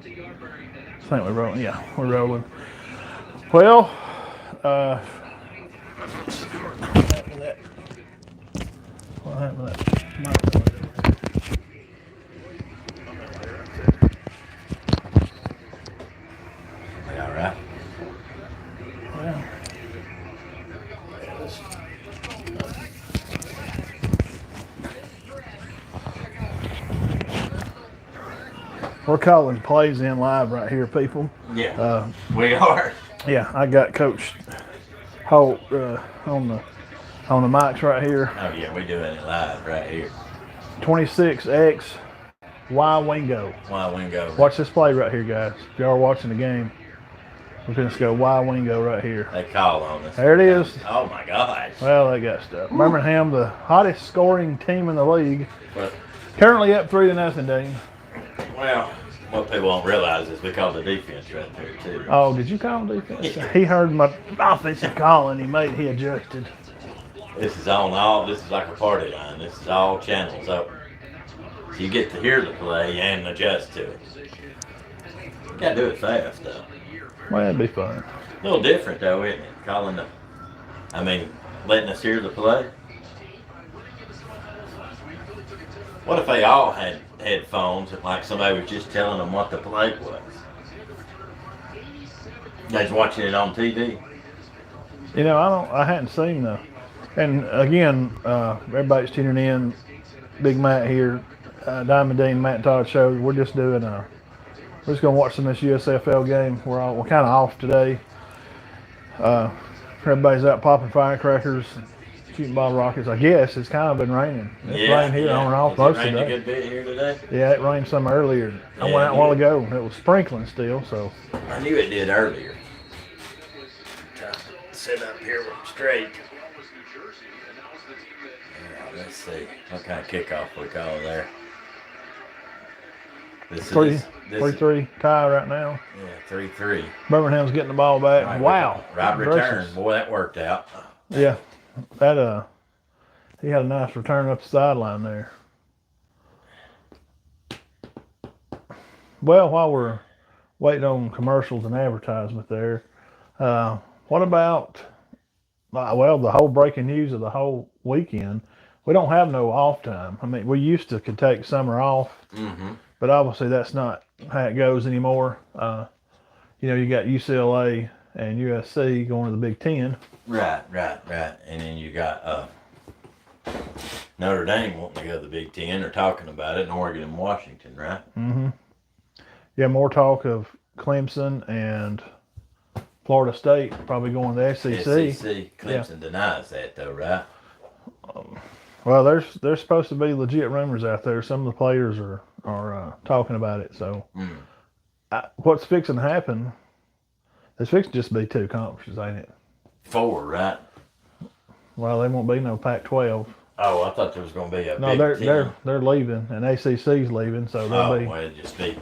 I think we're rolling. Yeah, we're rolling. Well, what happened to that microphone? All right. Yeah. We're calling plays in live right here, people. Yeah, we are. Yeah, I got Coach Holt on the mics right here. Oh yeah, we doing it live right here. 26X Y Wingo. Why Wingo? Watch this play right here, guys. If y'all are watching the game, we're going to go Y Wingo right here. They call on us. There it is. Oh my gosh. Well, they got stuff. Birmingham, the hottest scoring team in the league. But, Currently up 3-0, Dean. well, what people don't realize is we call the defense right there too. Oh, did you call him defense? Yeah. He heard my offensive call and he adjusted. This is on all. This is like a party line. This is all channels open. So you get to hear the play and adjust to it. You gotta do it fast though. Well, that'd be fun. A little different though, isn't it? Letting us hear the play. What if they all had headphones and like somebody was just telling them what the play was? They was watching it on TV. You know, I hadn't seen the. And again, everybody's tuning in. Big Matt here, Diamond Dean, Matt and Todd show. We're just doing we're just gonna watch some of this USFL game. We're kind of off today. Everybody's out popping firecrackers, shooting bottle rockets. I guess it's kind of been raining. It's rained here on and off most of the day. It rained a good bit here today. Yeah, it rained some earlier. I went out a while ago. It was sprinkling still, so. I knew it did earlier. Trying to sit up here straight. Let's see what kind of kickoff we call there. This 3-3 tie right now. Yeah, 3-3. Birmingham's getting the ball back. Right, Wow. Right return. Boy, that worked out. Yeah. That he had a nice return up the sideline there. Well, while we're waiting on commercials and advertisement there, what about the whole breaking news of the whole weekend? We don't have no off time. I mean, we used to could take summer off, but obviously that's not how it goes anymore. You got UCLA and USC going to the Big Ten. Right. And then you got Notre Dame wanting to go to the Big Ten. They're talking about it in Oregon and Washington, right? Mm-hmm. Yeah, more talk of Clemson and Florida State probably going to the SEC. Clemson denies that though, right? Well, there's supposed to be legit rumors out there. Some of the players are talking about it. So, what's fixing to happen? It's fixing to just be 2 conferences, ain't it? 4, right? Well, there won't be no Pac-12. Oh, I thought there was going to be a Big Ten. they're leaving, and ACC's leaving, so they'll be. Well, it'll just be.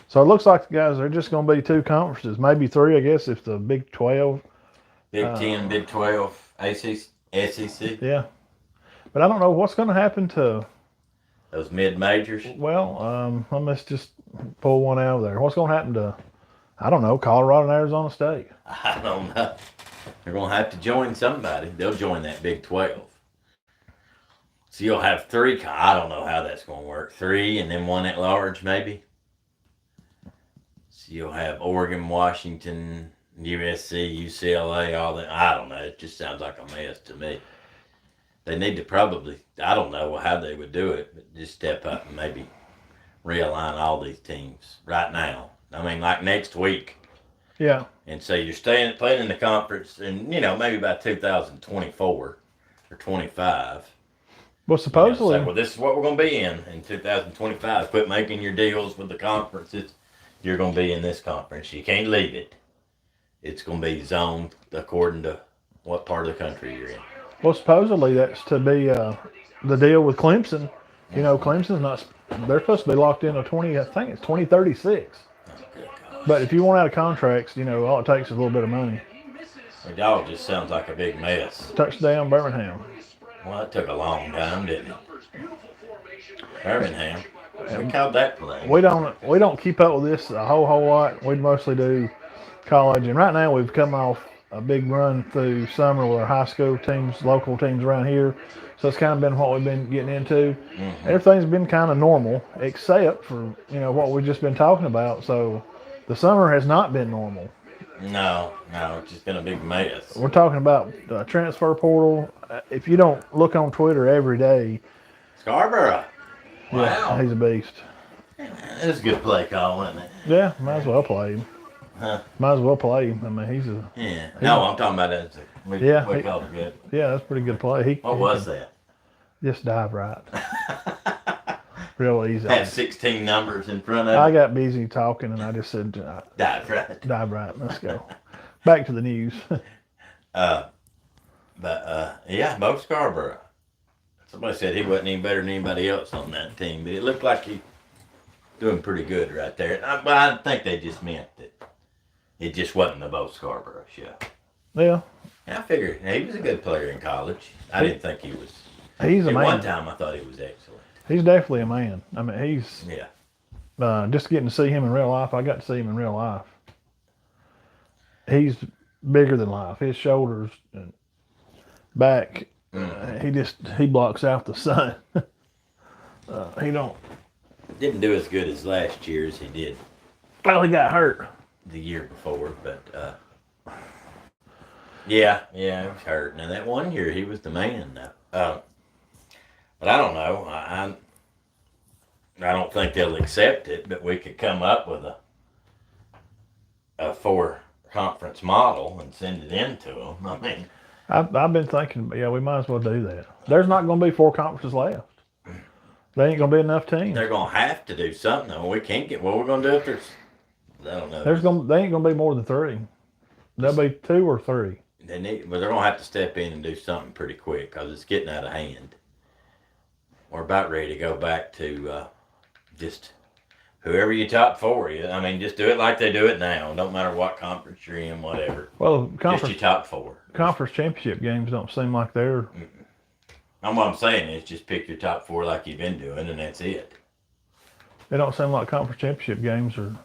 So it looks like the guys are just going to be 2 conferences, maybe 3, I guess, if the Big 12. Big 10, Big 12, SEC. Yeah. But I don't know what's going to happen to those mid-majors. Well, let's just pull one out of there. What's going to happen to, I don't know, Colorado and Arizona State? I don't know. They're going to have to join somebody. They'll join that Big 12. So you'll have 3. I don't know how that's going to work. 3 and then 1 at large, maybe. So you'll have Oregon, Washington, USC, UCLA, all that. I don't know. It just sounds like a mess to me. They need to probably, I don't know how they would do it, but just step up and maybe realign all these teams right now. I mean, like next week. Yeah. And so you're playing in the conference, and, maybe by 2024 or 25. Well, supposedly. Say, well, this is what we're going to be in 2025. Quit making your deals with the conferences. You're going to be in this conference. You can't leave it. It's going to be zoned according to what part of the country you're in. Well, supposedly that's to be the deal with Clemson. Clemson's not. They're supposed to be locked in a 20. I think it's 2036. But if you want out of contracts, all it takes is a little bit of money. It all just sounds like a big mess. Touchdown, Birmingham. Well, it took a long time, didn't it? Birmingham. We called that play. We don't keep up with this a whole lot. We mostly do college, and right now we've come off a big run through summer with our high school teams, local teams around here. So it's kind of been what we've been getting into. Mm-hmm. Everything's been kind of normal except for what we've just been talking about. So the summer has not been normal. No, it's just been a big mess. We're talking about the transfer portal. If you don't look on Twitter every day, Scarborough. yeah, Wow. he's a beast. That's a good play call, isn't it? Yeah, might as well play him. Huh? Might as well play him. I mean, he's a Yeah. No, I'm talking about that. We called it good. yeah, that's a pretty good play. What was that? Just dive right. Real easy. Had 16 numbers in front of I it. got busy talking, and I just said, Dive right. dive right. Let's go. Back to the news. Yeah, Bo Scarborough. Somebody said he wasn't any better than anybody else on that team, but it looked like he doing pretty good right there. But I think they just meant that it just wasn't the Bo Scarborough show. Yeah. And I figured he was a good player in college. I didn't think he was. He's a At man. one time, I thought he was excellent. He's definitely a man. I mean, he's Yeah. just getting to see him in real life. I got to see him in real life. He's bigger than life. His shoulders and back, he blocks out the sun. He don't. Didn't do as good as last year as he did Well, he got hurt. the year before, but yeah, he was hurt. And that one year, he was the man. But I don't know. I don't think they'll accept it, but we could come up with a 4-conference model and send it in to them. I mean, I've been thinking, we might as well do that. There's not going to be 4 conferences left. There ain't going to be enough teams. they're going to have to do something. Though. We can't get. What we're going to do if there's? I don't know. They ain't going to be more than 3. There'll be 2 or 3. But they're going to have to step in and do something pretty quick because it's getting out of hand. We're about ready to go back to just whoever you top 4 is. I mean, just do it like they do it now. Don't matter what conference you're in, whatever. Well, Just your top 4. conference championship games don't seem like they're. And what I'm saying is just pick your top 4 like you've been doing, and that's it. They don't seem like conference championship games are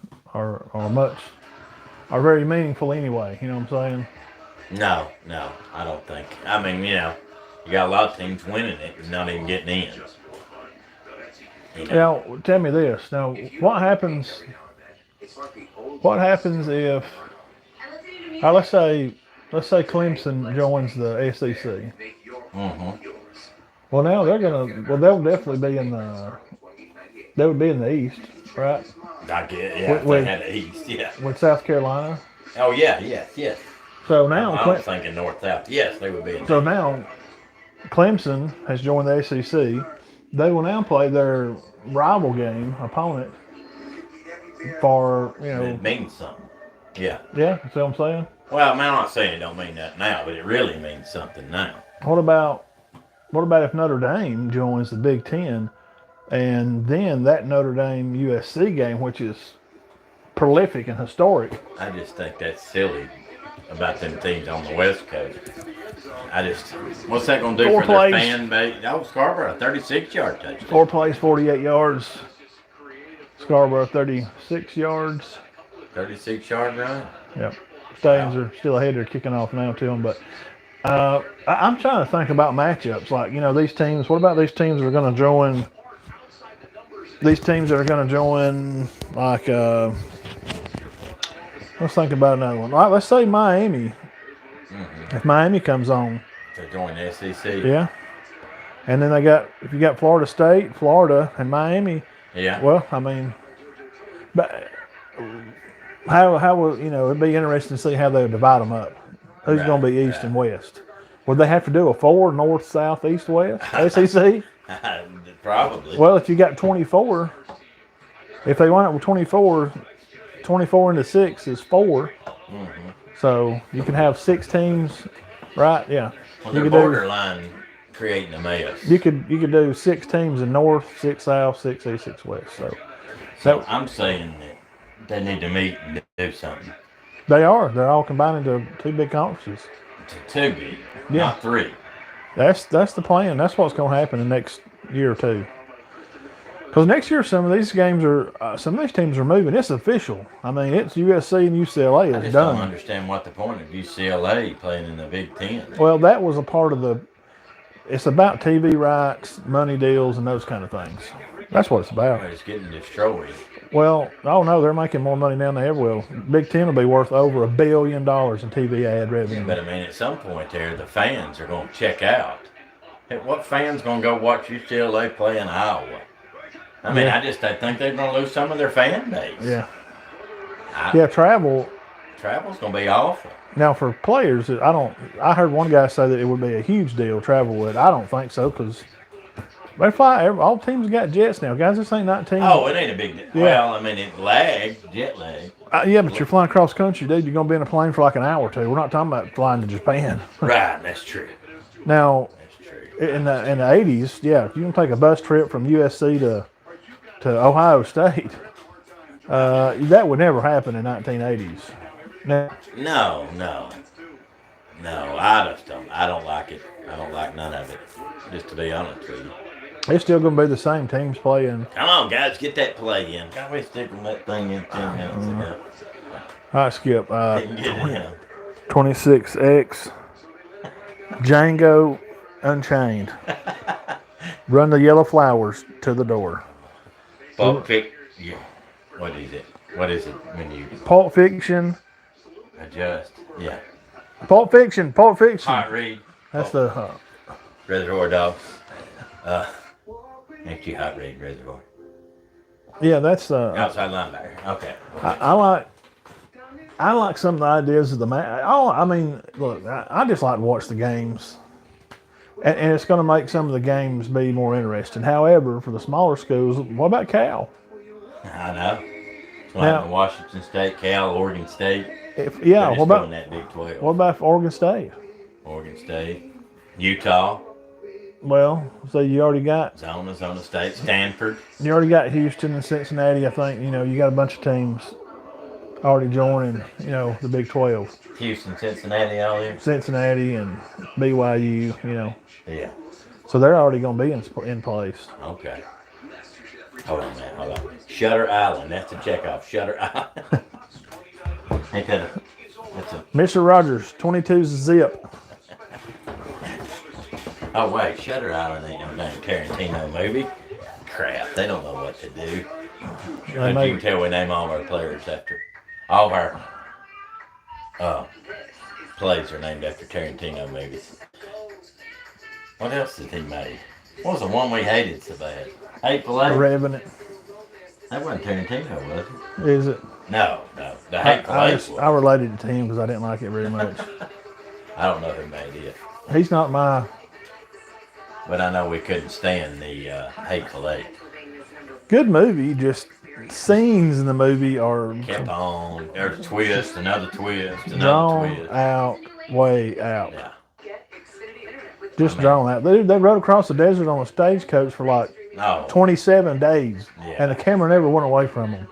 very meaningful anyway. You know what I'm saying? No, I don't think. I mean, you got a lot of teams winning it and not even getting in. Now, tell me this. Now, what happens? What happens if? Let's say Clemson joins the SEC. Mm-hmm. Well, now they'll definitely be in the. They would be in the East, right? I get, yeah. They had the East, yeah. With South Carolina. Oh yeah, yes. So now, I was thinking North-South. Yes, they would be in so now, Clemson has joined the SEC. They will now play their rival game opponent for It means something. Yeah. Yeah, see what I'm saying? Well, I'm not saying it don't mean that now, but it really means something now. What about if Notre Dame joins the Big Ten, and then that Notre Dame USC game, which is prolific and historic? I just think that's silly about them teams on the West Coast. What's that going to do 4 for plays. their fan base? Oh, Scarborough, 36-yard touchdown. 4 plays, 48 yards. Scarborough, 36 yards. 36-yard run? Yep. Stallions are still ahead. They're kicking off now to them. But I'm trying to think about matchups. Like, these teams. What about these teams that are going to join? These teams that are going to join, like, let's think about another one. All right, let's say Miami. Mm-hmm. If Miami comes on. To join the SEC. Yeah. And then if you got Florida State, Florida, and Miami. Yeah. Well, I mean, but how will, it'd be interesting to see how they divide them up. Who's going to be East and West? Would they have to do a 4 North, South, East, West? SEC? Probably. Well, if you got 24, if they wind up with 24 into 6 is 4. Mm-hmm. So you can have 6 teams, right? Yeah. Well, they're borderline creating a mess. You could do 6 teams in North, 6 South, 6 East, 6 West. So I'm saying that they need to meet and do something. They're all combined into 2 big conferences. To 2 big, not 3. That's the plan. That's what's going to happen in the next year or 2. Because next year, some of these teams are moving. It's official. I mean, it's USC and UCLA I is just done. don't understand what the point of UCLA playing in the Big Ten. Well, that was a part of the. It's about TV rights, money deals, and those kind of things. That's what it's about. It's getting destroyed. Well, oh no, they're making more money now than they ever will. Big Ten will be worth over $1 billion in TV ad revenue. But I mean, at some point there, the fans are going to check out. Hey, what fan's going to go watch UCLA play in Iowa? I mean, I think they're going to lose some of their fan base. Yeah. Yeah, travel's going to be awful. Now for players, I heard one guy say that it would be a huge deal travel with. I don't think so because they fly. All teams got jets now, guys. This ain't 19. Oh, it ain't a big deal. Yeah. Well, I mean, jet lag. Yeah, but you're flying across country, dude. You're gonna be in a plane for like an hour or two. We're not talking about flying to Japan. Right, that's true. Now, in the 80s, yeah, if you can take a bus trip from USC to Ohio State, that would never happen in 1980s. Now, No, I just don't. I don't like it. I don't like none of it. Just to be honest with you. It's still going to be the same teams playing. Come on, guys, get that play in. Can't we stick with that thing in 10 minutes ago? All right, Skip. 26X. Django Unchained. Run the yellow flowers to the door. Pulp Fiction. Yeah. What is it? What is it when you... Pulp Fiction. Adjust. Yeah. Pulp Fiction. Hot read. That's Reservoir Dogs. Thank you, Hot Read Reservoir. Yeah, that's outside linebacker. Okay. I like some of the ideas of the man. I mean, look, I just like to watch the games, and it's going to make some of the games be more interesting. However, for the smaller schools, what about Cal? I know. It's like Washington State, Cal, Oregon State. What about that Big 12? What about Oregon State? Oregon State, Utah. Well, so you already got Zona State, Stanford. You already got Houston and Cincinnati. I think you got a bunch of teams already joining. The Big 12. Houston, Cincinnati, all there. Cincinnati and BYU. Yeah. So they're already going to be in place. Okay. Hold on, man. Hold on. Shutter Island. That's a check off. Shutter Island. Ain't that that's a... Mr. Rogers, 22's zip. Oh, wait. Shutter Island ain't no damn Tarantino movie. Crap. They don't know what to do. You can tell we name all of our players after... All of our plays are named after Tarantino movies. What else did he make? What was the one we hated so bad? Hateful Eight? Revenant. That wasn't Tarantino, was it? Is it? No. The Hateful Eight. I related it to him because I didn't like it very much. I don't know who made it. He's not my... But I know we couldn't stand the Hateful Eight. Good movie, just scenes in the movie are... Kept on. There's a twist, another twist, drawn twist. Out, way out. Yeah. Just drawn out. They rode across the desert on a stagecoach for like 27 days, and the camera never went away from them.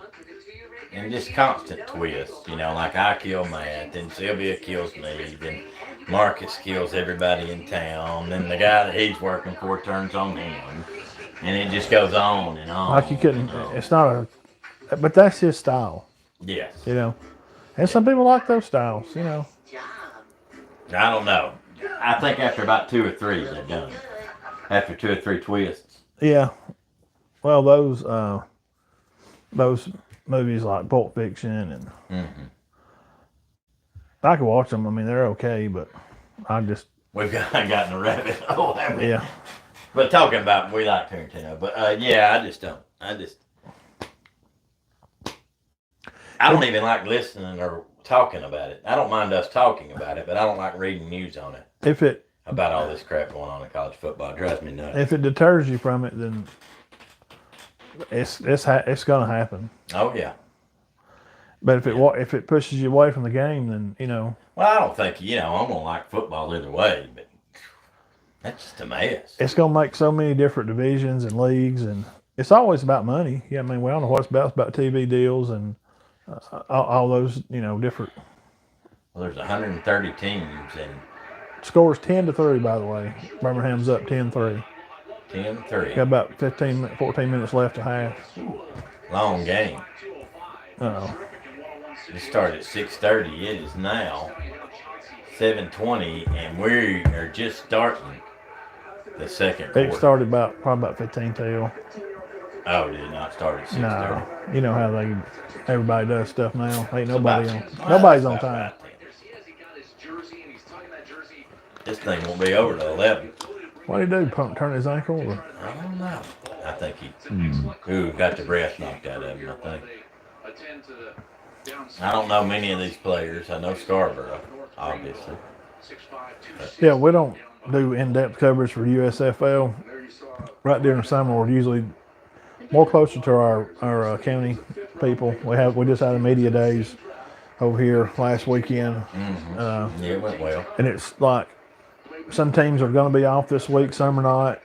And just constant twists, like I kill Matt, then Sylvia kills me, then Marcus kills everybody in town, then the guy that he's working for turns on him, and it just goes on and on. Like you couldn't, it's not but that's his style. Yes. And some people like those styles, I don't know. I think after about 2 or 3, they're done. After 2 or 3 twists. Yeah. Well, those movies like Pulp Fiction and I can watch them. I mean, they're okay, but we've gotten a rabbit hole, haven't we? Yeah. But talking about we like Tarantino, but I just don't. I don't even like listening or talking about it. I don't mind us talking about it, but I don't like reading news on it. About all this crap going on in college football, it drives me nuts. If it deters you from it, then it's going to happen. Oh yeah. But if it pushes you away from the game, then Well, I don't think I'm gonna like football either way, but that's just a mess. It's going to make so many different divisions and leagues, and it's always about money. Yeah, I mean, we all know what it's about. It's about TV deals and all those different. Well, there's 130 teams and. Scores 10-3, by the way. Birmingham's up 10-3. 10-3. Got about 14 minutes left to half. Long game. Uh-oh. It started at 6:30. It is now 7:20, and we are just starting the second quarter. It started probably about 15 till. Oh, it did not start at 6:30. No, you know how everybody does stuff now. Ain't nobody's on time. Right. This thing won't be over till 11. What did he do? Turn his ankle? Or? I don't know. I think he got the breath knocked out of him, I think. I don't know many of these players. I know Scarborough, obviously. Yeah, we don't do in-depth coverage for USFL. Right during the summer, we're usually more closer to our county people. We just had the media days over here last weekend. Yeah, it went well. And it's like some teams are going to be off this week, some are not.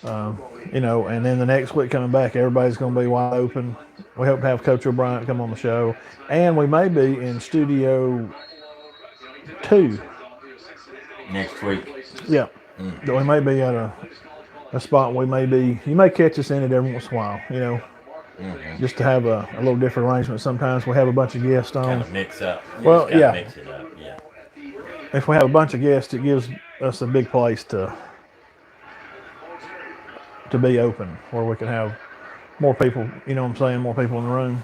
And then the next week coming back, everybody's going to be wide open. We hope to have Coach O'Brien come on the show. And we may be in Studio 2. Next week. Yeah. We may be at a spot you may catch us in it every once in a while, just to have a little different arrangement. Sometimes we have a bunch of guests on. Kind of mix up. Well, yeah. Mix it up, yeah. If we have a bunch of guests, it gives us a big place to be open, where we can have more people, more people in the room.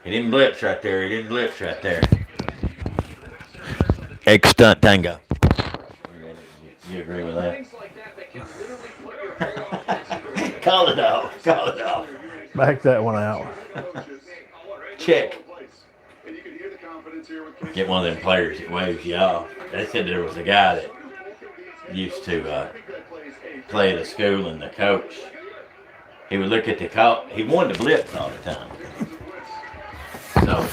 He didn't blitz right there. Ex-stunt tango. You agree with that? Call it off. Back that one out. Check. Get one of them players that waves you off. They said there was a guy that used to play at a school, and the coach, he would look at the call. He wanted to blitz all the time. So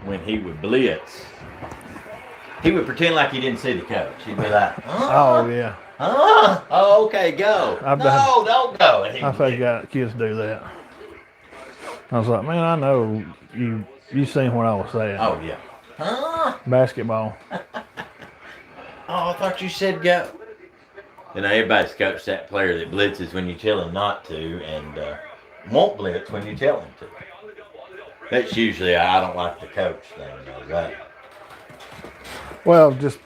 when he would blitz, he would pretend like he didn't see the coach. He'd be like, "Oh yeah, oh okay, go. No, don't go." And I've had kids do that. I was like, "Man, I know you seen what I was saying." Oh yeah. Basketball. I thought you said go. You know, everybody's coached that player that blitzes when you tell him not to, and won't blitz when you tell him to. That's usually I don't like the coach thing, right? Well, just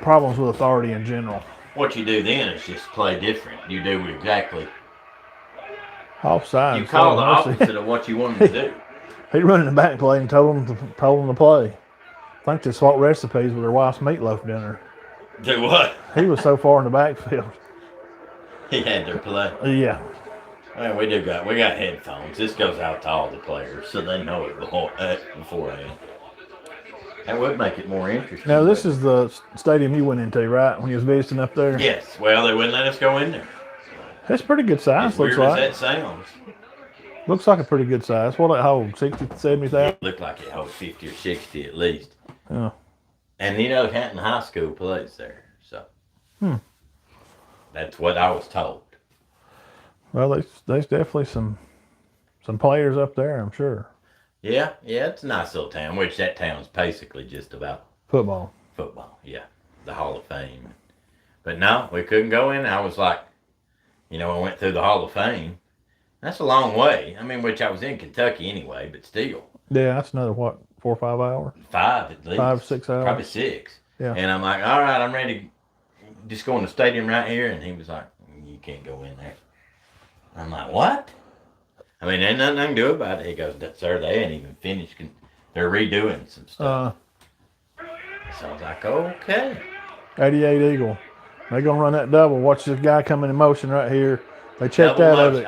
problems with authority in general. What you do then is just play different. You do exactly. Offside. You call the opposite of what you want him to do. He running the back play and told him to play. I think they swapped recipes with their wife's meatloaf dinner. Do what? He was so far in the backfield. He had to play. Yeah. Well, we got headphones. This goes out to all the players, so they know it beforehand. That would make it more interesting. Now, this is the stadium you went into, right? When you was visiting up there? Yes. Well, they wouldn't let us go in there. It's pretty good size, As looks weird like. as that sounds. Looks like a pretty good size. What, it hold, 60, 70,000? It looked like it holds 50 or 60 at least. Yeah. And Canton High School plays there, so. That's what I was told. Well, there's definitely some players up there, I'm sure. Yeah, it's a nice little town, which that town's basically just about Football, yeah. The Hall of Fame. But no, we couldn't go in. I was like, I went through the Hall of Fame. That's a long way. I mean, which I was in Kentucky anyway, but still. Yeah, that's another, 4 or 5 hours? 5 at least. 5, 6 hours? Probably 6. Yeah. And I'm like, all right, I'm ready to just go in the stadium right here. And he was like, you can't go in there. I'm like, what? I mean, there's nothing I can do about it. He goes, sir, they ain't even finished. They're redoing some stuff. So I was like, okay. 88 Eagle. They're going to run that double. Watch this guy coming in motion right here. They checked out of it.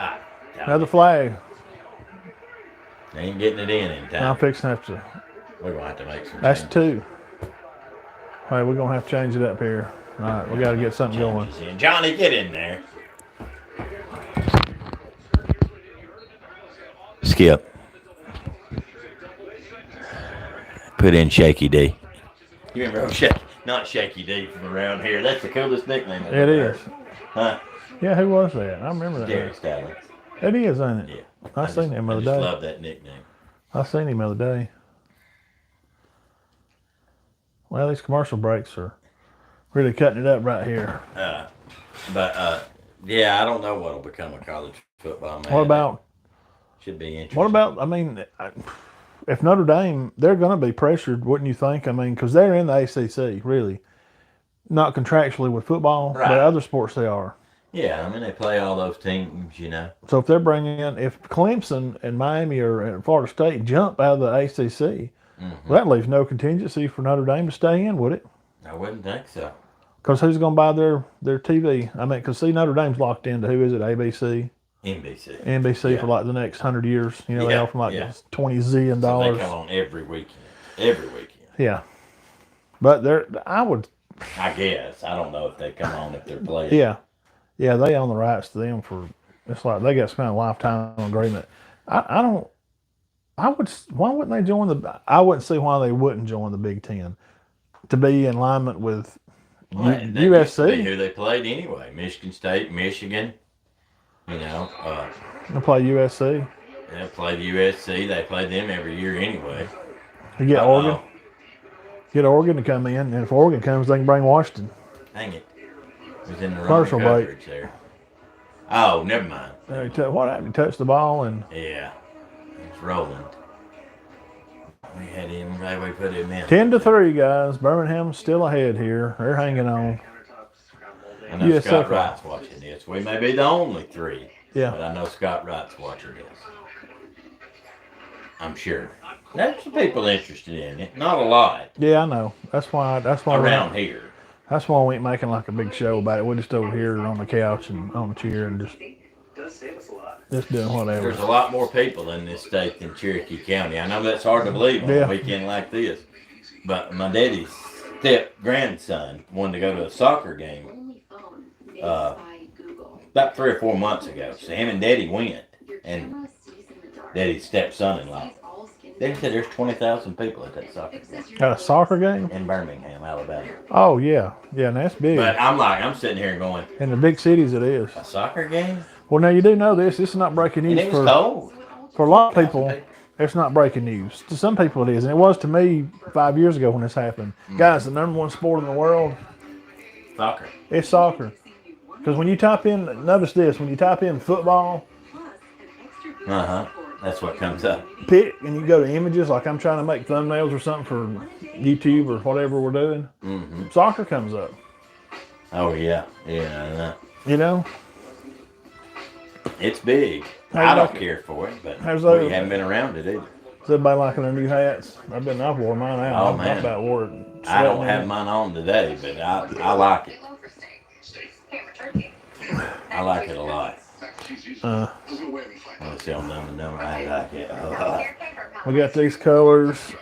Another flag. They ain't getting it in time. I'm fixing to have to. We're going to have to make some That's changes. 2. All right, we're going to have to change it up here. All right, we got to get something going. Johnny, get in there. Skip. Put in Shaky D. You remember not Shaky D from around here. That's the coolest nickname. It is. Huh? Yeah, who was that? I remember that. Derek Stallings. It is, ain't it? Yeah. I seen him the other day. I just love that nickname. I seen him the other day. Well, these commercial breaks are really cutting it up right here. But Yeah, I don't know what'll become of college football, man. What about Should be interesting. what about? I mean, if Notre Dame, they're going to be pressured, wouldn't you think? I mean, because they're in the ACC, really, not contractually with football, but Right. other sports they are. Yeah, I mean they play all those teams, you know. So if they're bringing in, if Clemson and Miami or Florida State jump out of the ACC, Hmm. well, that leaves no contingency for Notre Dame to stay in, would it? I wouldn't think so. Because who's going to buy their TV? I mean, because see, Notre Dame's locked into who is it? ABC, NBC. NBC Yeah. for like the next 100 years. You know, they Yeah, offer like yeah. $20 zillion. So they come on every weekend. Every weekend. Yeah, but I would, I guess. I don't know if they come on if they're playing. yeah, they own the rights to them for. It's like they got some kind of lifetime agreement. I don't. I would. Why wouldn't they join the? I wouldn't see why they wouldn't join the Big Ten to be in alignment with Well, that used to be USC. who they played anyway. Michigan State, Michigan. You know, They play USC. they played USC. They played them every year anyway. You get Oregon. Get Oregon to come in, and if Oregon comes, they can bring Washington. Dang it. It was in the wrong Commercial break. coverage there. Oh, never mind. What happened? You touched the ball and Yeah. It's rolling. We had him, we put him in. 10-3, guys. Birmingham's still ahead here. They're hanging on. I know USFL. Scott Wright's watching this. We may be the only three. Yeah. But I know Scott Wright's watching this. I'm sure. There's some people interested in it. Not a lot Yeah, I know. That's why. around here. That's why we ain't making like a big show about it. We're just over here on the couch and on the chair and just doing whatever. There's a lot more people in this state than Cherokee County. I know that's hard to believe on Yeah. a weekend like this. But my daddy's step-grandson wanted to go to a soccer game about 3 or 4 months ago. So him and Daddy went. And Daddy's stepson-in-law. They said there's 20,000 people at that soccer game Got a soccer game? in Birmingham, Alabama. Oh yeah, and that's big. But I'm sitting here going, In the big cities, it is. a soccer game? Well, now you do know this. This is not breaking And news it was cold. for a lot of people. It's not breaking news. To some people, it is, and it was to me 5 years ago when this happened. Guys, the number one sport in the world, Soccer. it's soccer. Because when you type in, notice this: when you type in football, Uh-huh. That's what comes up. pick, and you go to images, like I'm trying to make thumbnails or something for YouTube or whatever we're doing, Mm-hmm. soccer comes up. Oh, yeah. Yeah. You know, It's big. How you I don't like it? care for it, but How's we that? haven't been around it either. is everybody liking their new hats? I've worn mine out. Oh, I've man. about wore it. I don't sweating in have it. mine on today, but I like it. I like it a lot. Let's see, I'm I like it a lot. We got these colors.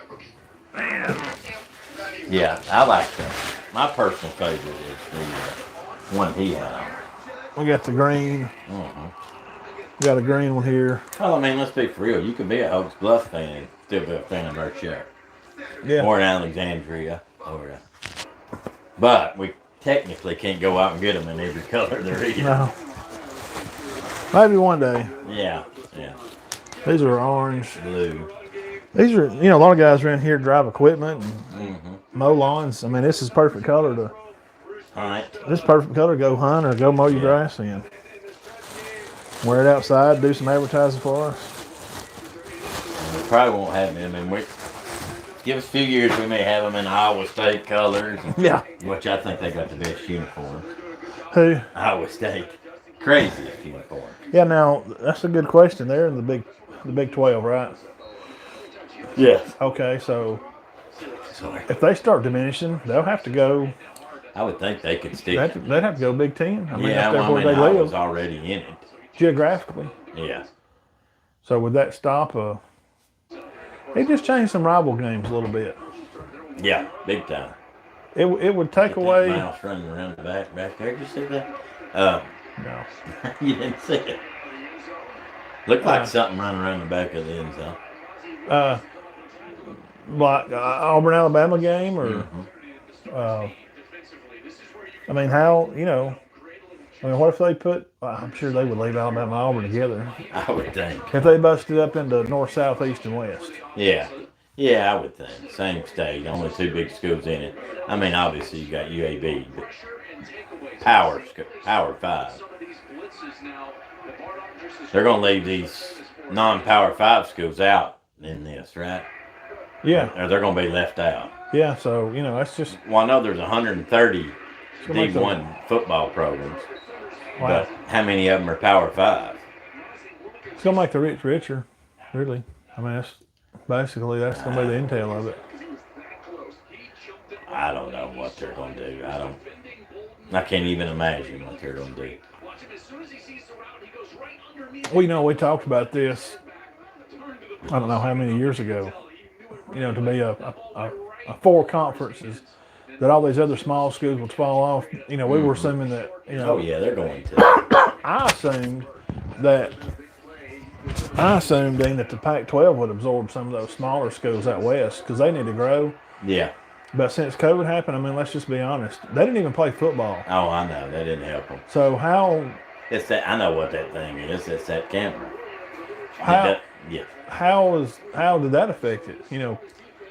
Yeah, I like them. My personal favorite is the one he had on. We got the green. Mm-hmm. We got a green one here. Well, I mean, let's be for real. You can be a Oaks Bluff fan and still be a fan of our show. Yeah. Or in Alexandria. But we technically can't go out and get them in every color they're in. No. Maybe one day. Yeah. These are orange. Blue. These are, a lot of guys around here drive equipment and Mm-hmm. mow lawns. I mean, this is perfect color to. All right. This is perfect color to go hunt or go mow your grass in. Wear it outside. Do some advertising for us. And we probably won't have them. I mean, give us a few years, we may have them in Iowa State colors. Yeah. Which I think they got the best uniform. Who? Iowa State. Craziest uniform. Yeah. Now that's a good question. They're in the Big 12, right? Yes. Okay. So Sorry. if they start diminishing, they'll have to go. I would think they could stick. They'd have to go Big 10. I mean, Yeah, that's where they Iowa's live already in it. geographically. Yeah. So would that stop? It just changed some rival games a little bit. Yeah, big time. It would take That away. mouse running around the back there. Did you see that? No. You didn't see it. Looked like something running around the back of the end zone. Like Auburn, Alabama game, or I mean, how what if they put? I'm sure they would leave Alabama and Auburn together I would think. if they busted up into north, south, east, and west. Yeah, I would think. Same state, only two big schools in it. I mean, obviously you got UAB, but Power 5. They're going to leave these non-Power 5 schools out in this, right? Yeah. Or they're going to be left out. Yeah, so, that's just... Well, I know there's 130 D1 football programs. Wow. But how many of them are Power 5? It's going to make the rich richer, really. I mean, that's going to be the intel of it. I don't know what they're going to do. I can't even imagine what they're going to do. Well, we talked about this, I don't know how many years ago, to be a 4 conferences, that all these other small schools would fall off. We were assuming that, Oh, yeah, they're going to. I assumed, Dean, that the Pac-12 would absorb some of those smaller schools out west because they need to grow. Yeah. But since COVID happened, I mean, let's just be honest. They didn't even play football. Oh, I know. That didn't help them. So how... It's that. I know what that thing is. It's that camera. Yeah. How did that affect it? You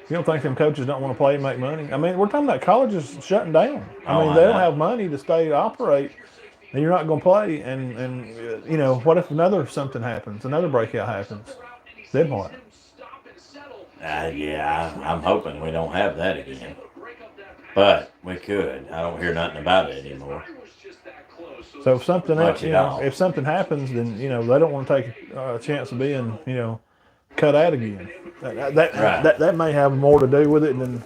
don't think them coaches don't want to play and make money? I mean, we're talking about colleges shutting down. I mean, they don't have money to stay to operate, and you're not going to play. And what if something happens, another breakout happens? Then what? Yeah, I'm hoping we don't have that again. But we could. I don't hear nothing about it anymore. So if something if something happens, then they don't want to take a chance of being cut out again. That may have more to do with it than.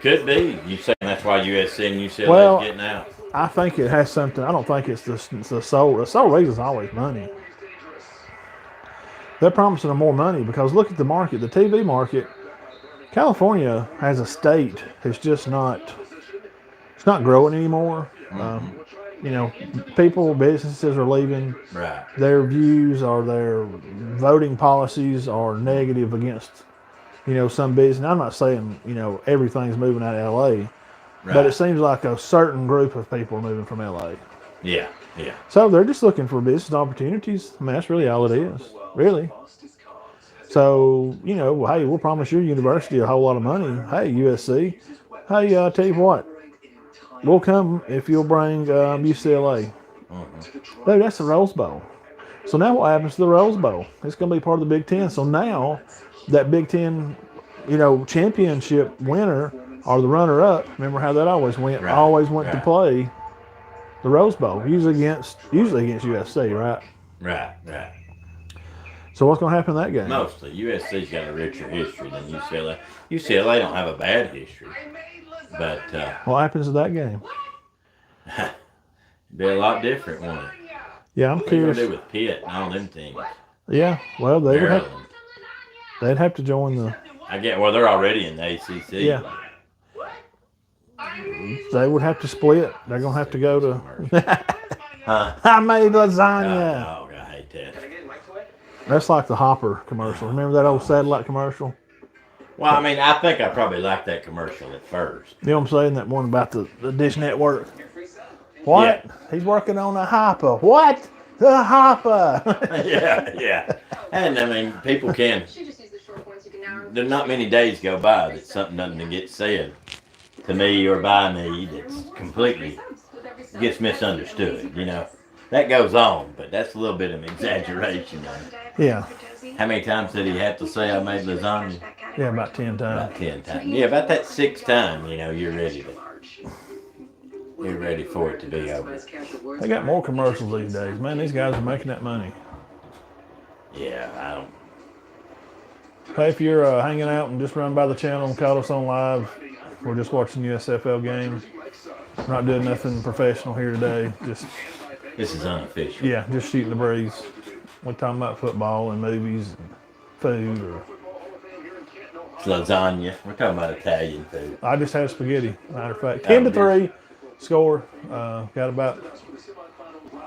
Could be. You saying that's why USC and UCLA is getting out? I think it has something. I don't think it's the sole. The sole reason is always money. They're promising them more money because look at the market, the TV market. California has a state who's just not. It's not growing anymore. People, businesses are leaving. Right. Their views or their voting policies are negative against, some business. I'm not saying, everything's moving out of LA, but it seems like a certain group of people are moving from LA. Yeah, yeah. So they're just looking for business opportunities. I mean, that's really all it is, really. So, hey, we'll promise your university a whole lot of money. Hey, USC. Hey, I'll tell you what. We'll come if you'll bring UCLA. Mm-hmm. Dude, that's the Rose Bowl. So now what happens to the Rose Bowl? It's going to be part of the Big Ten. So now that Big Ten, championship winner or the runner-up, remember how that always went? Right. Always went to play the Rose Bowl, usually against USC, right? Right. So what's going to happen in that game? Mostly. USC's got a richer history than UCLA. UCLA don't have a bad history. But what happens in that game? It'd be a lot different, wouldn't it? Yeah, I'm curious. What do with Pitt and all them teams? Yeah, well, they'd have to join the. They're already in the ACC. Yeah. They would have to split. They're gonna have to go to. I made lasagna. Oh, I hate that. That's like the Hopper commercial. Remember that old satellite commercial? Well, I mean, I think I probably liked that commercial at first. You know what I'm saying? That one about the Dish Network. What? Yeah. He's working on a hopper. What? The hopper. Yeah. And, I mean, people can... There are not many days go by that something doesn't get said to me or by me that's completely gets misunderstood, That goes on, but that's a little bit of an exaggeration. Yeah. How many times did he have to say I made lasagna? Yeah, about 10 times. About 10 times. Yeah, about that 6th time, you're ready for it to be over. They got more commercials these days. Man, these guys are making that money. Yeah, I don't. Hey, if you're hanging out and just run by the channel and caught us on live, we're just watching USFL game. We're not doing nothing professional here today. This is unofficial. Yeah, just shooting the breeze. We're talking about football and movies and food. Or lasagna. We're talking about Italian food. I just had spaghetti. Matter of fact, 10-3 score. Got about.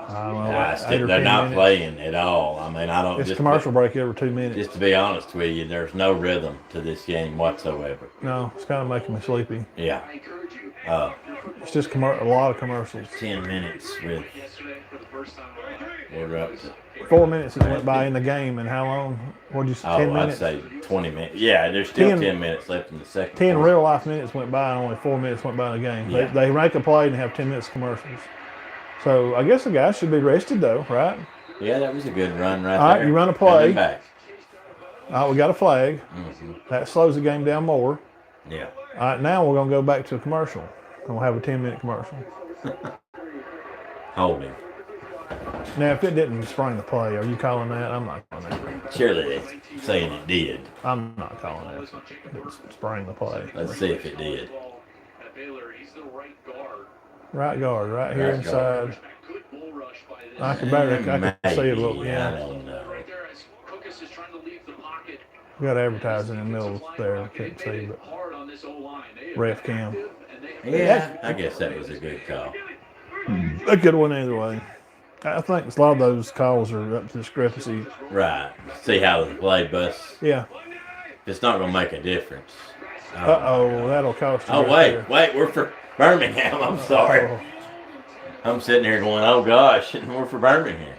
I don't know. They're not playing at all. I mean, I don't. It's commercial break every 2 minutes. Just to be honest with you, there's no rhythm to this game whatsoever. No, it's kind of making me sleepy. Yeah. It's just a lot of commercials. 10 minutes with. We're up to 4 minutes has went by in the game, and how long? What'd you say? 10 minutes? I'd say 20 minutes. Yeah, there's still 10 minutes left in the second. 10 real life minutes went by, and only 4 minutes went by in the game. Yeah. They make a play and have 10 minutes commercials. So I guess the guys should be rested though, right? Yeah, that was a good run right All there. right, you run a play. Coming back. All right, we got a flag. Mm-hmm. That slows the game down more. Yeah. All right, now we're going to go back to a commercial. And we'll have a 10-minute commercial. Holding. Now, if it didn't spring the play, are you calling that? I'm not calling that. Surely they're saying it did. I'm not calling that. It's spraying the play. Let's see if it did. Right guard, right here Right guard. inside. I can see it a little. I Yeah. don't know. We got advertising in the middle there. Couldn't see, but ref cam. Yeah, I guess that was a good call. That could have went either way. I think a lot of those calls are up to discrepancy. Right. See how the play busts. Yeah. It's not going to make a difference. Uh-oh, that'll cost you. Oh, right wait, we're for Birmingham. I'm sorry. Uh-oh. I'm sitting here going, oh, gosh, and we're for Birmingham.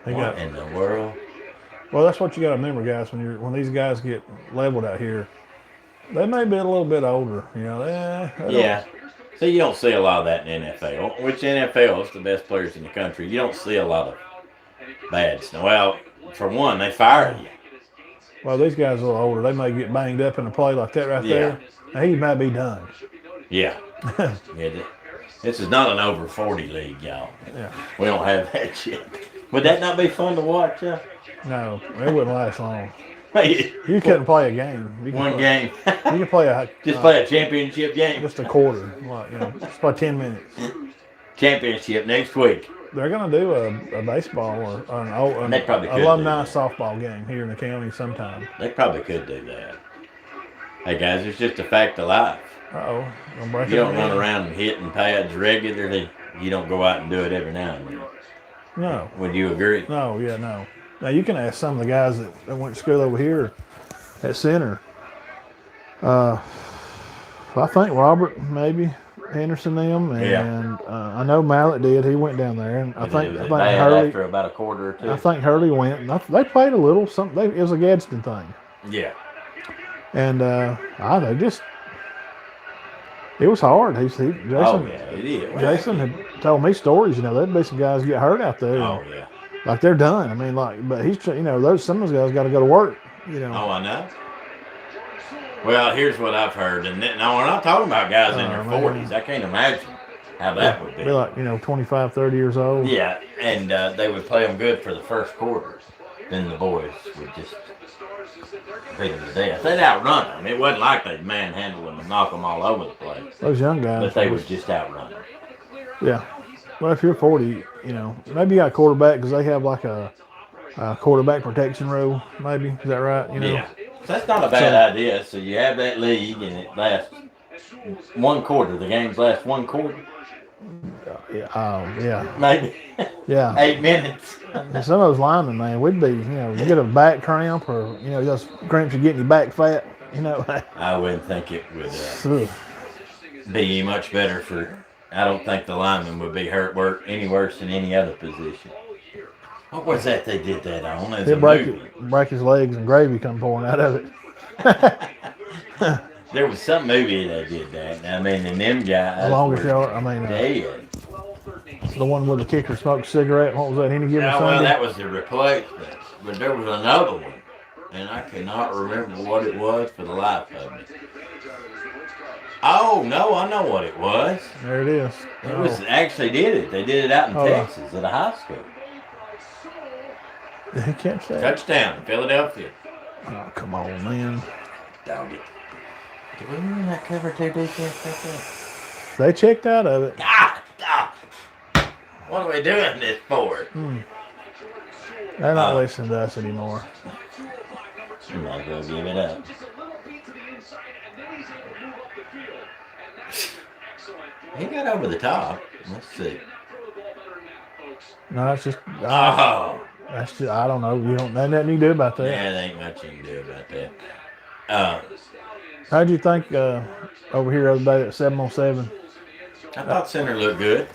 What in the world? Well, that's what you got to remember, guys. When these guys get leveled out here, they may be a little bit older. You know, yeah. See, you don't see a lot of that in the NFL. Which NFL is the best players in the country. You don't see a lot of bad stuff. Well, for one, they fire you. Well, these guys are a little older. They may get banged up in a play like that right there. Now, he might be done. Yeah. This is not an over 40 league, y'all. Yeah. We don't have that shit. Would that not be fun to watch? No, it wouldn't last long. Hey, You couldn't play a game. one game. You can play Play a championship game. just a quarter. Just play 10 minutes. Championship next week. They're going to do a baseball or an They probably could alumni do softball game here in the county sometime. They probably could do that. Hey, guys, it's just a fact of life. Uh-oh. You don't run around and hitting pads regularly. You don't go out and do it every now and then. No. Would you agree? No, yeah, no. Now, you can ask some of the guys that went to school over here at Center. I think Robert, maybe, Henderson, them. And I know Mallett did. He went down there. And I think Hurley. After about a quarter or two. I think Hurley went. They played a little. It was a Gadsden thing. Yeah. And they just. It was hard. Jason, it is. Jason had told me stories. There'd be some guys get hurt out there. Oh, yeah. Like they're done. I mean, but he's, some of those guys got to go to work. Oh, I know. Well, here's what I've heard, and now we're not talking about guys in their 40s. I can't imagine how that would be. Be like 25, 30 years old. Yeah, and they would play them good for the first quarter. Then the boys would just beat them to death. They'd outrun them. It wasn't like they'd manhandle them and knock them all over the place. Those young guys. But they would just outrun them. Yeah. Well, if you're 40, maybe you got a quarterback because they have like a quarterback protection rule, maybe. Is that right? Yeah. That's not a bad idea. So you have that league and it lasts one quarter. The games last one quarter. Yeah. Maybe. Yeah. 8 minutes. And some of those linemen, man, we'd be, you get a back cramp or, just cramps you getting your back fat, I wouldn't think it would be much better for, I don't think the lineman would be work any worse than any other position. What was that they did that on? He'd break his legs and gravy come pouring out of it. There was some movie that did that. I mean, and them guys dead. The one where the kicker smoked a cigarette. What was that? Any given Sunday? Well, that was the replacement. But there was another one, and I cannot remember what it was for the life of me. Oh, no, I know what it was. There it is. It was actually did it. They did it out in Texas at a high school. He can't say Touchdown, Philadelphia. Oh, come on, man. Dog it. Did we win that cover 2 defense right there? They checked out of it. What are we doing this for? They're not listening to us anymore. You might as well give it up. He got over the top. Let's see. No, it's just. That's just, I don't know. There's nothing you can do about that. Yeah, there ain't much you can do about that. How'd you think over here the other day at 7-on-7? I thought Center looked good.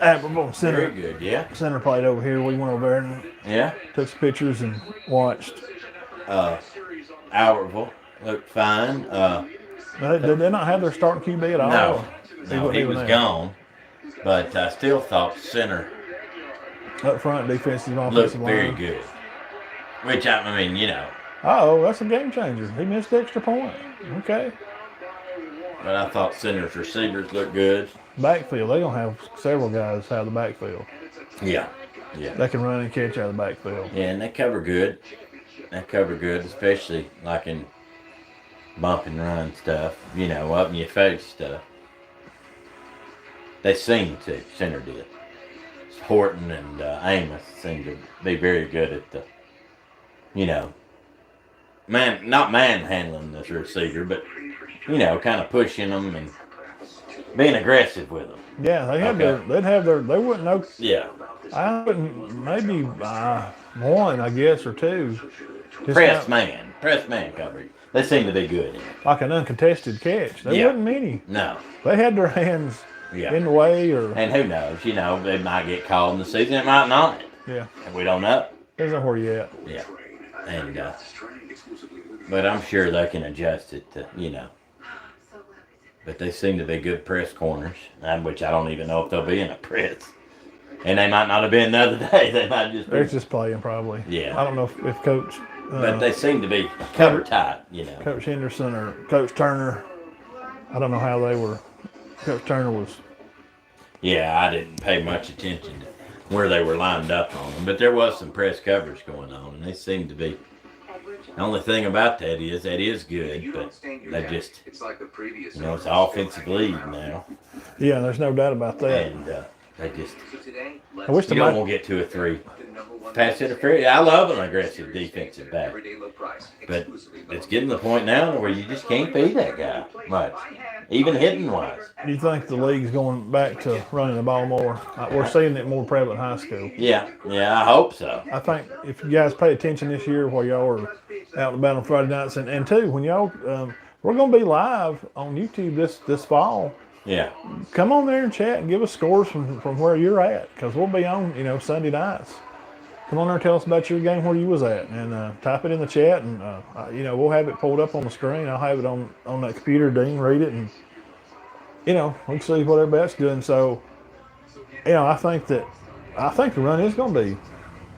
Center. Very good, yeah. Center played over here. We went over there and took some pictures and watched. Albertville looked fine. Did they not have their starting QB at all? No, he was gone. But I still thought center Up front, defensive, looked offensive very line. good. Which, I mean, you know. Oh, that's a game changer. He missed the extra point. Okay. But I thought center's receivers looked good. Backfield, they're going to have several guys out of the backfield. Yeah. Yeah. They can run and catch out of the backfield. Yeah, and they cover good. They cover good, especially like in bump and run stuff, you know, up in your face stuff. They seem to, center did. Horton and Amos seem to be very good at the, you know, not manhandling this receiver, but, you know, kind of pushing them and being aggressive with them. Yeah, they wouldn't know. Yeah. I wouldn't, maybe one, I guess, or two. Press man coverage. They seem to be good in it. Like an uncontested catch. There wasn't many. No. They had their hands in the way, or. And who knows? You know, they might get called in the season. It might not. Yeah. And we don't know. Depends on where you at. Yeah. And, but I'm sure they can adjust it to, you know. But they seem to be good press corners, which I don't even know if they'll be in a press. And they might not have been the other day. They might just be. They're just playing, probably. Yeah. I don't know if Coach. But they seem to be cover tight, you know. Coach Henderson or Coach Turner. I don't know how they were. Coach Turner was. Yeah, I didn't pay much attention to where they were lined up on them. But there was some press coverage going on, and they seemed to be. The only thing about that is good, but they just, you know, it's an offensive league now. Yeah, there's no doubt about that. And they just, I wish you don't want to get 2 or 3 pass interference. I love an aggressive defensive back, but it's getting to the point now where you just can't beat that guy much, even hitting wise. Do you think the league's going back to running the ball more? We're seeing it more prevalent in high school. Yeah, I hope so. I think if you guys pay attention this year while y'all are out and about on Friday nights, and two, when y'all, we're going to be live on YouTube this fall. Yeah. Come on there and chat and give us scores from where you're at, because we'll be on, you know, Sunday nights. Come on there and tell us about your game where you was at, and type it in the chat, and you know, we'll have it pulled up on the screen. I'll have it on that computer. Dean, read it, and you know, we can see what everybody's doing. So, you know, I think the run is going to be.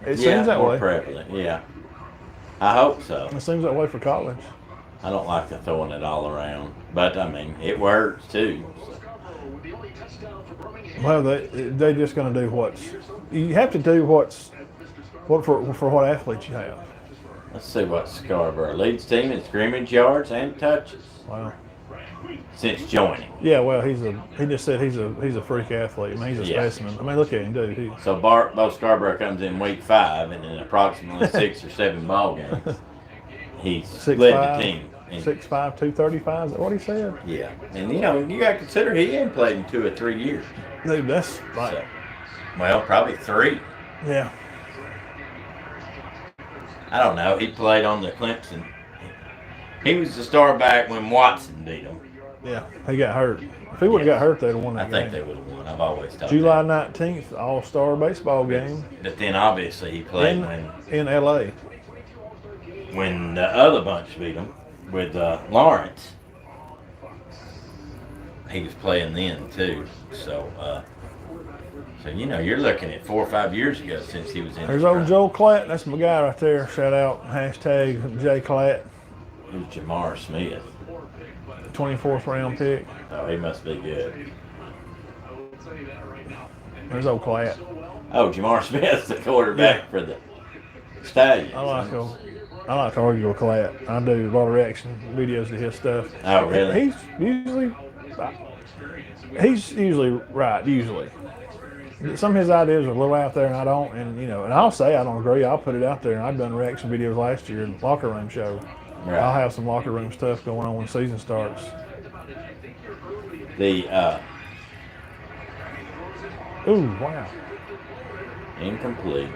It seems that more way. Prevalent. Yeah. I hope so. It seems that way for college. I don't like the throwing it all around, but I mean, it works too. So. Well, they're just going to do you have to do for what athletes you have. Let's see what Scarborough leads team in scrimmage yards and touches. Wow. Since joining. Yeah, well, he just said he's a freak athlete. I mean, he's a specimen. I mean, look at him, dude. So Bo Scarborough comes in week 5, and in approximately 6 or 7 ball games, he's led the team. 6'5", 235. Is that what he said? Yeah, and you know, you got to consider he ain't played in 2 or 3 years. Dude, that's like. So, well, probably 3. Yeah. I don't know. He played on the Clemson. He was the star back when Watson beat him. Yeah, he got hurt. If he would have got hurt, they'd have won that game. I think they would have won. I've always thought July 19th, All-Star baseball game. But then obviously he played in L.A. when the other bunch beat him with Lawrence. He was playing then too. So you know, you're looking at 4 or 5 years ago since he was in. There's old Joel Klatt. That's my guy right there. Shout out hashtag J Klatt. Who's Jamar Smith? 24th round pick. Oh, he must be good. There's old Klatt. Oh, Jamar Smith's the quarterback for the Stallions. I like to argue with Klatt. I do a lot of reaction videos to his stuff. Oh, really? He's usually right. Usually, some of his ideas are a little out there, and I don't. And you know, and I'll say I don't agree. I'll put it out there. And I've done reaction videos last year in the locker room show. Right. I'll have some locker room stuff going on when the season starts. Ooh, wow. Incomplete.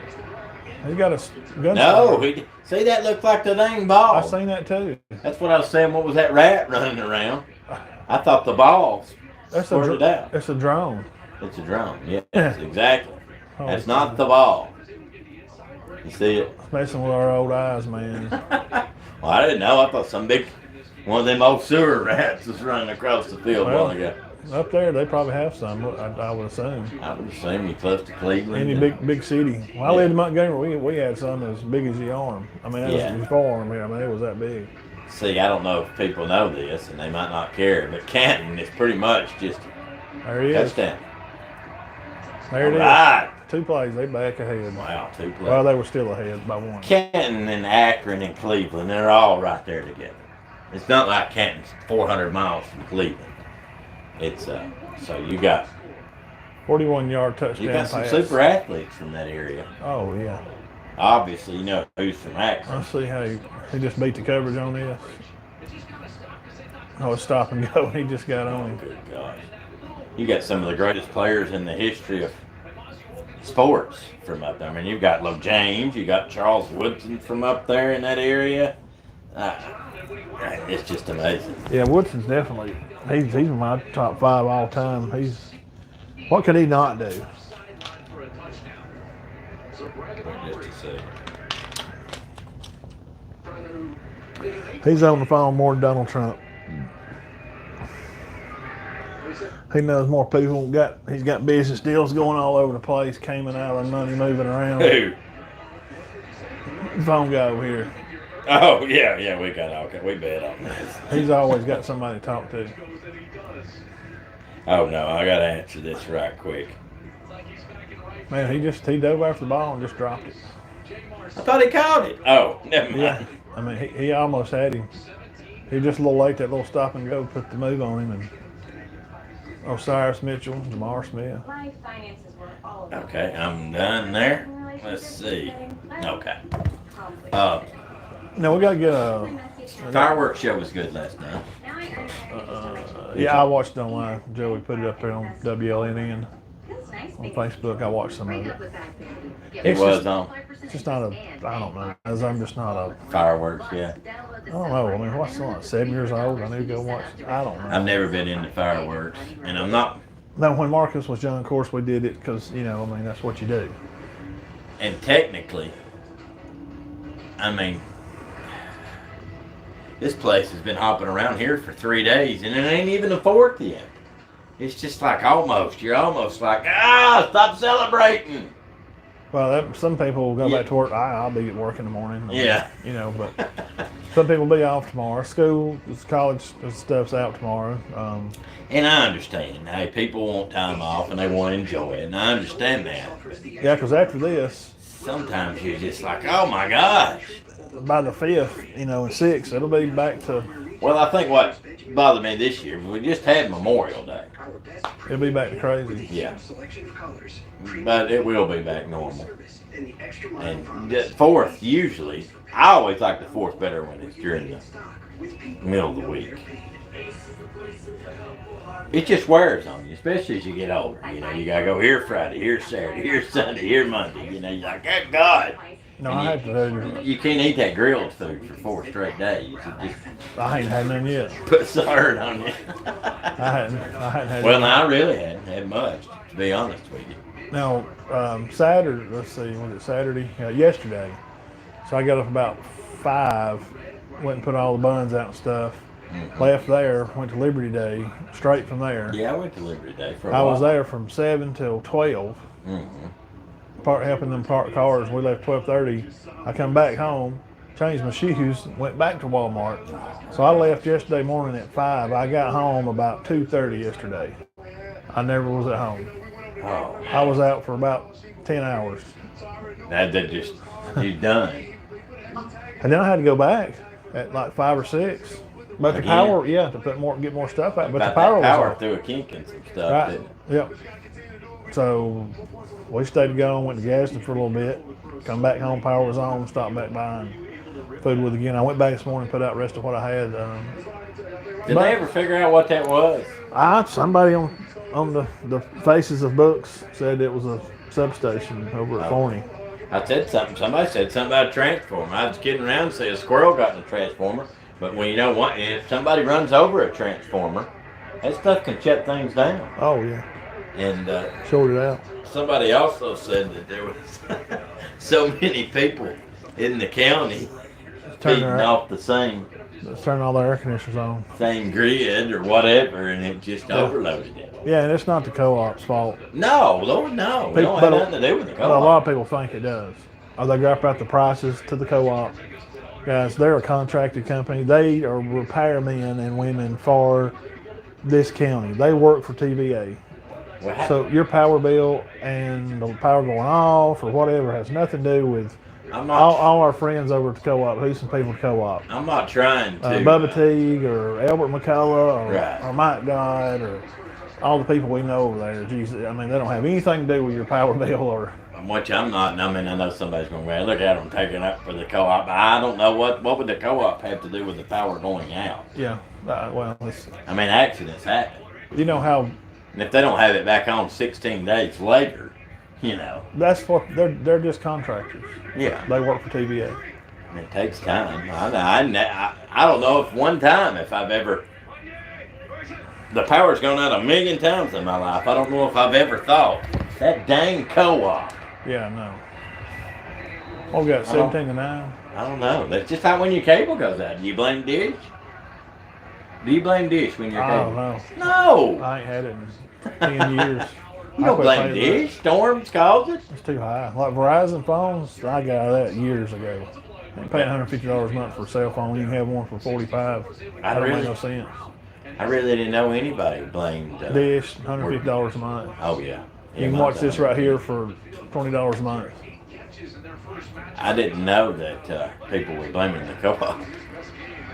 He got a gun. No, see, that looked like the dang ball. I seen that too. That's what I was saying. What was that rat running around? I thought the ball squirted out. It's a drone. It's a drone. Yes, exactly. That's not the ball. You see it? It's messing with our old eyes, man. Well, I didn't know. I thought one of them old sewer rats was running across the field a while ago. Up there, they probably have some. I would assume. I would assume you're close to Cleveland. Any big city. When I lived in Montgomery, we had some as big as your arm. I mean, that was before arm here. I mean, it was that big. See, I don't know if people know this, and they might not care, but Canton is pretty much just there he is. touchdown. There it is. Right. 2 plays, they back ahead. Wow, 2 plays. Well, they were still ahead by 1. Canton and Akron and Cleveland, they're all right there together. It's not like Canton's 400 miles from Cleveland. It's so you got 41-yard touchdown. You got some pass. super athletes from that area. Oh yeah. Obviously, you know who's from Akron. I see how he just beat the coverage on this. Oh, it's stop and go. He just got on him. Good gosh. You got some of the greatest players in the history of sports from up there. I mean, you've got Lo James, you got Charles Woodson from up there in that area. It's just amazing. Yeah, Woodson's definitely he's in my top 5 all time. What could he not do? Just to see. He's on the phone more than Donald Trump. He knows more people. He's got business deals going all over the place, Cayman Island money moving around. Who? Phone guy over here. Oh yeah, we bet on this. He's always got somebody to talk to. Oh no, I gotta answer this right quick. Man, he dove after the ball and just dropped it. I thought he caught it. Oh, never mind. Yeah, I mean he almost had him. He just a little late, that little stop and go, put the move on him, and Osiris Mitchell, Jamar Smith. Okay, I'm done there. Let's see. Okay. No, we gotta get a Fireworks show was good last night. yeah, I watched it online. Joey put it up there on WLNN on Facebook. I watched some of it. It was on It's just not I don't know. As I'm just not a. fireworks, yeah. I don't know. I mean, what's on? 7 years old. I need to go watch. I don't know. I've never been into fireworks, and I'm not. No, when Marcus was young, of course, we did it because, I mean, that's what you do. And technically, I mean, this place has been hopping around here for 3 days, and it ain't even the 4th yet. It's just like you're almost like, stop celebrating. Well, some people will go back to work. I'll be at work in the morning. Yeah. But some people will be off tomorrow. School, college stuff's out tomorrow. And I understand. Hey, people want time off and they want to enjoy it, and I understand that. Yeah, because after this, sometimes you're just like, oh my gosh. By the 5th, and 6th, it'll be back to. Well, I think what bothered me this year, we just had Memorial Day. It'll be back to crazy. Yeah. But it will be back normal. And the 4th, usually, I always like the 4th better when it's during the middle of the week. It just wears on you, especially as you get older. You gotta go here Friday, here Saturday, here Sunday, here Monday. You're like, good God. No, I have to do. You can't eat that grilled food for 4 straight days. I ain't had none yet. Put some hurt on you. I hadn't had. Well, no, I really hadn't had much, to be honest with you. Now, Saturday, let's see, was it Saturday? Yesterday. So I got up about 5, went and put all the buns out and stuff. Mm-hmm. Left there, went to Liberty Day, straight from there. Yeah, I went to Liberty Day for a while. I was there from 7 till 12. Mm-hmm. Helping them park cars. We left 12:30. I come back home, changed my shoes, went back to Walmart. So I left yesterday morning at 5. I got home about 2:30 yesterday. I never was at home. Oh. I was out for about 10 hours. That just, you're done. And then I had to go back at like 5 or 6. But the power, to get more stuff out. But the power was off. Through a kink and some stuff, right. didn't it? Yep. So we stayed going, went to Gadsden for a little bit, come back home, power was on, stopped back by and food with again. I went back this morning, put out the rest of what I had. Did they ever figure out what that was? Somebody on the faces of books said it was a substation over at Forney. I said something. Somebody said something about a transformer. I was kidding around and said a squirrel got in a transformer. But when you know what, if somebody runs over a transformer, that stuff can shut things down. Oh yeah. And short it out. Somebody also said that there was so many people in the county feeding off the same Let's turn all the air conditioners on. same grid or whatever, and it just overloaded it. Yeah, and it's not the co-op's fault. No, Lord, no. It don't have nothing to do with the But a co-op. lot of people think it does. Or they drop out the prices to the co-op. Guys, they're a contracted company. They are repairmen and women for this county. They work for TVA. So your power bill and the power going off or whatever has nothing to do with all our friends over at the co-op, Houston People Co-op. I'm not trying to. Bubba Teague or Albert McCullough Right. or Mike Dodd or all the people we know over there. Jesus, I mean, they don't have anything to do with your power bill or. Which I'm not. I mean, I know somebody's going to look at them taking up for the co-op. I don't know what would the co-op have to do with the power going out. Yeah, well, I mean, accidents happen. You know how. And if they don't have it back on 16 days later, you know. That's what they're just contractors. Yeah. They work for TVA. And it takes time. I don't know if one time if I've ever. The power's gone out 1,000,000 times in my life. I don't know if I've ever thought that dang co-op. Yeah, no. What we got, 17 to 9? I don't know. That's just like when your cable goes out. Do you blame Dish? Do you blame Dish when your I cable? don't know. No. I ain't had it in 10 years. You don't blame Dish. Storms caused it. It's too high. Like Verizon phones, I got out of that years ago. I'm paying $150 a month for a cell phone. You can have one for $45. That don't make no sense. I really didn't know anybody blamed Dish, $150 a month. Oh yeah. You can watch this right here for $20 a month. I didn't know that people were blaming the co-op.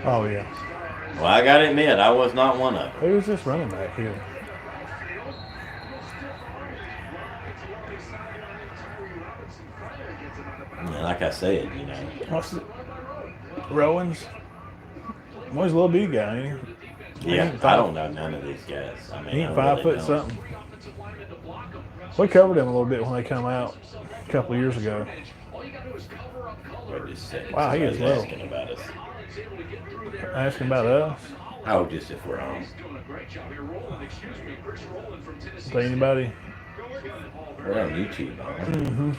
Oh yeah. Well, I gotta admit, I was not one of them. Who is this running back here? Yeah, like I said, you know. What's it? Rowans? Well, he's a little big guy, ain't he? Yeah, I don't know none of these guys. I mean, He ain't I 5 really foot don't. something. We covered him a little bit when they come out a couple of years ago. Wait just a second. Wow, he is Somebody's low. asking about us. Asking about us. Oh, just if we're on. Is anybody? We're on YouTube, aren't we? Mm-hmm.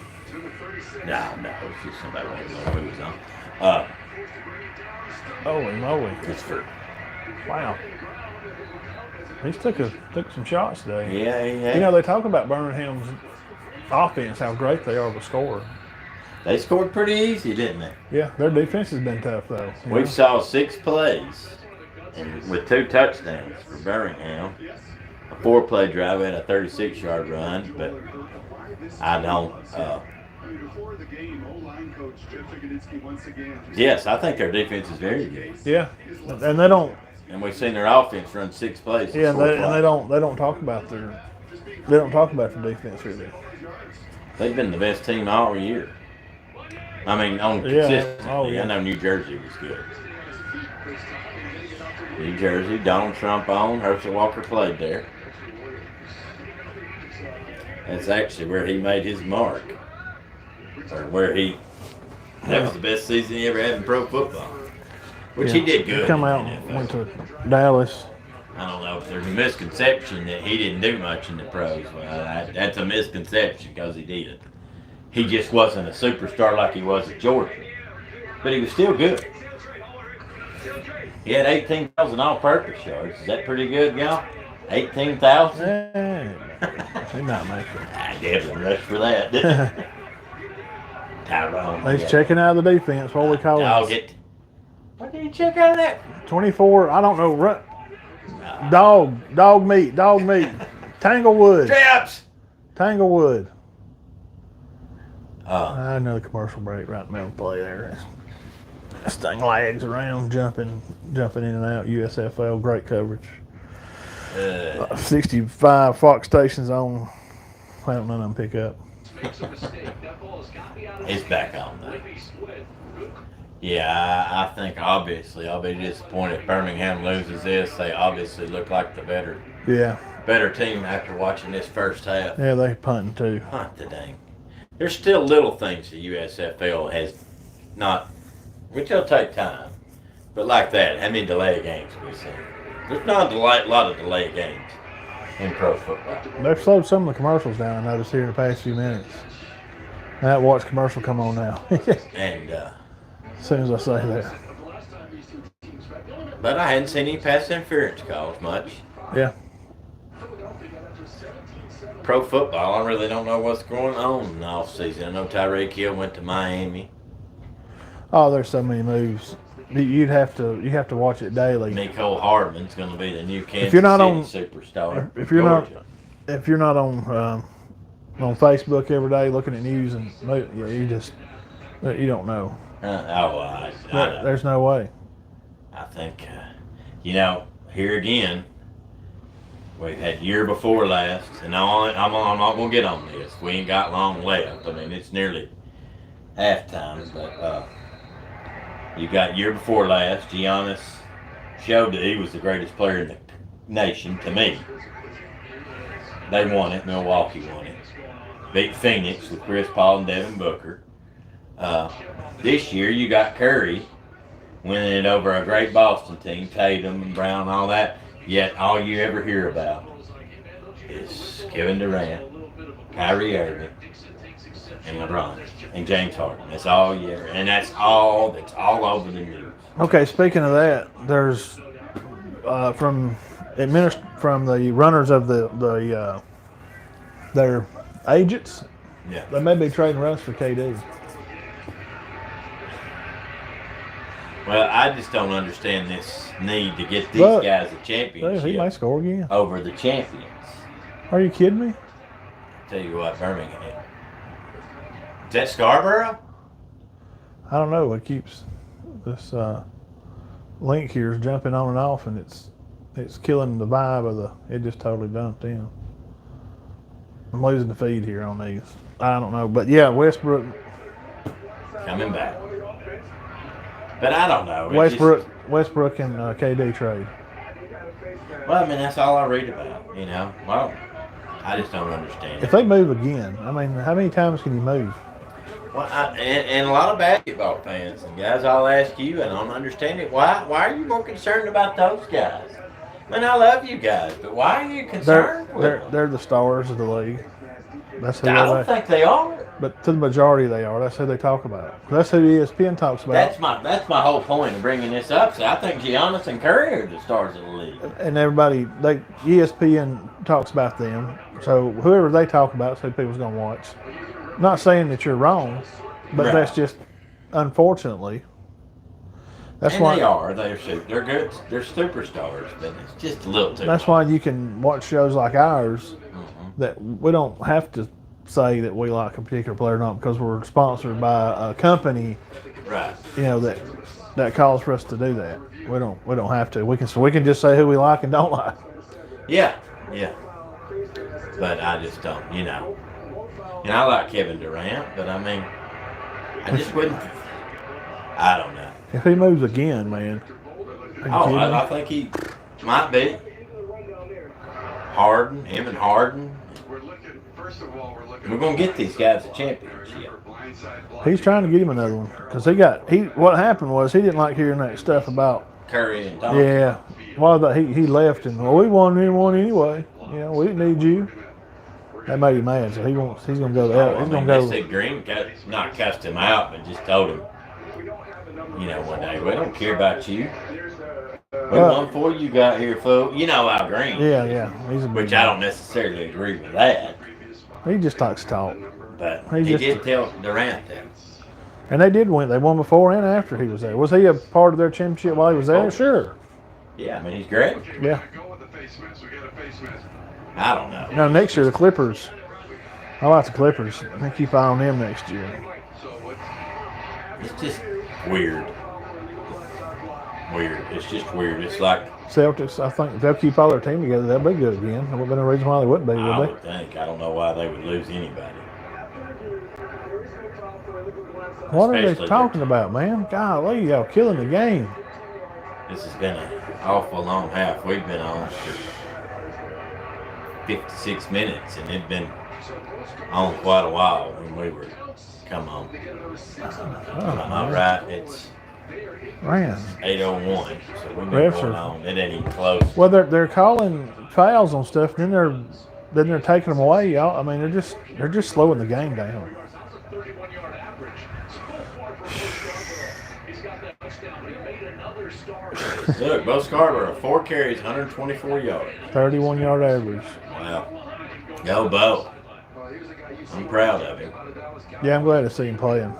No, it's just somebody wanting to know who was on. Holy moly. It's for. Wow. He's took some shots today. Yeah. You know, they talk about Birmingham's offense, how great they are with scoring. They scored pretty easy, didn't they? Yeah, their defense has been tough, though. We saw 6 plays and with 2 touchdowns for Birmingham. A 4-play drive, we had a 36-yard run, but I don't. Yes, I think their defense is very good. Yeah, and they don't. And we've seen their offense run 6 plays. Yeah, and they don't talk about their defense really. They've been the best team all year. I mean, on consistency. Oh, yeah. I know New Jersey was good. New Jersey, Donald Trump on, Herschel Walker played there. That's actually where he made his mark. Or where that was the best season he ever had in pro football. Which he did good. He come out and went to Dallas. I don't know if there's a misconception that he didn't do much in the pros. Well, that's a misconception because he did. He just wasn't a superstar like he was at Georgia. But he was still good. He had 18,000 all-purpose yards. Is that pretty good, y'all? 18,000? He not make it. I definitely rushed for that, didn't he? Tyrone. He's checking out of the defense. What we call it? What did you check out of that? 24. I don't know. Dog meat. Tanglewood. Traps! Tanglewood. Another commercial break right in the middle of the play there. This thing lags around, jumping in and out. USFL, great coverage. 65 Fox stations on. I don't know none of them pick up. It's back on though. Yeah, I think obviously I'll be disappointed if Birmingham loses this. They obviously look like the better team after watching this first half. Yeah, they punting too. Punt the dang. There's still little things the USFL has not, which will take time. But like that, how many delay games we've seen? There's not a lot of delay games in pro football. They've slowed some of the commercials down, I noticed, here in the past few minutes. That watch commercial come on now. And as soon as I say that. But I hadn't seen any pass interference calls much. Yeah. Pro football, I really don't know what's going on in the offseason. I know Tyreek Hill went to Miami. Oh, there's so many moves. You have to watch it daily. Nico Hardman's going to be the new Kansas If you're not City on, superstar. if you're not on Facebook every day looking at news and you don't know. I know. There's no way. I think, here again, we've had year before last, and I'm not going to get on this. We ain't got long left. I mean, it's nearly halftime, but you got year before last. Giannis showed that he was the greatest player in the nation to me. They won it. Milwaukee won it. Beat Phoenix with Chris Paul and Devin Booker. This year you got Curry winning it over a great Boston team, Tatum and Brown and all that. Yet all you ever hear about is Kevin Durant, Kyrie Irving, and LeBron and James Harden. That's all you ever, and that's all over the news. Okay, speaking of that, there's from the runners of their agents. Yeah. They may be trading runs for KD. Well, I just don't understand this need to get these guys a championship. He might score again over the champions. Are you kidding me? Tell you what, Birmingham. Is that Scarborough? I don't know. It keeps this link here is jumping on and off, and it's killing the vibe of the. It just totally dumped in. I'm losing the feed here on these. I don't know, but yeah, Westbrook coming back. But I don't know. Westbrook and KD trade. Well, I mean, that's all I read about, Well, I just don't understand If they move again, I mean, how many times can you move? Well, and a lot of basketball fans and guys, I'll ask you, and I don't understand it. Why are you more concerned about those guys? I mean, I love you guys, but why are you concerned with them? They're the stars of the league. That's who I don't think they are. But to the majority, they are. That's who they talk about. That's who ESPN talks about. That's my whole point of bringing this up. So I think Giannis and Curry are the stars of the league. And everybody, ESPN talks about them. So whoever they talk about is who people's going to watch. Not saying that you're wrong, but Right. That's just, unfortunately. That's and why they are. They're good. They're superstars, but it's just a little too. That's why you can watch shows like ours that we don't have to say that we like a particular player or not because we're sponsored by a company, right? That calls for us to do that. We don't have to. We can just say who we like and don't like. Yeah. But I just don't, And I like Kevin Durant, but I mean, I just wouldn't. I don't know. If he moves again, man. I think he might be. Him and Harden. We're going to get these guys a championship. He's trying to get him another one because what happened was he didn't like hearing that stuff about Curry and Thompson. Yeah. Well, he left and we won one anyway. We didn't need you. That made him mad, so he's going to go there. He's going to go. They said Green not cussed him out, but just told him, one day, we don't care about you. We won before you got here, fool. You know Al Green. Yeah. Which I don't necessarily agree with that. He just likes to talk. But he did tell Durant that. And they did win. They won before and after he was there. Was he a part of their championship while he was there? Sure. Yeah, I mean, he's great. Yeah. I don't know. Now, next year, the Clippers. I like the Clippers. I think keep eye on them next year. It's just weird. It's just weird. It's like Celtics, I think if they'll keep all their team together, they'll be good again. There would have been a reason why they wouldn't be, would they? I would think. I don't know why they would lose anybody. What are they talking about, man? Golly, y'all killing the game. This has been an awful long half. We've been on for 56 minutes, and it's been on quite a while when we were come on. Am I right? It's 8:01, so we've been going on. It ain't even close. Well, they're calling fouls on stuff, and then they're taking them away, y'all. I mean, they're just slowing the game down. Look, Bo Scarborough, 4 carries, 124 yards. 31-yard average. Wow. Go, Bo. I'm proud of him. Yeah, I'm glad to see him playing.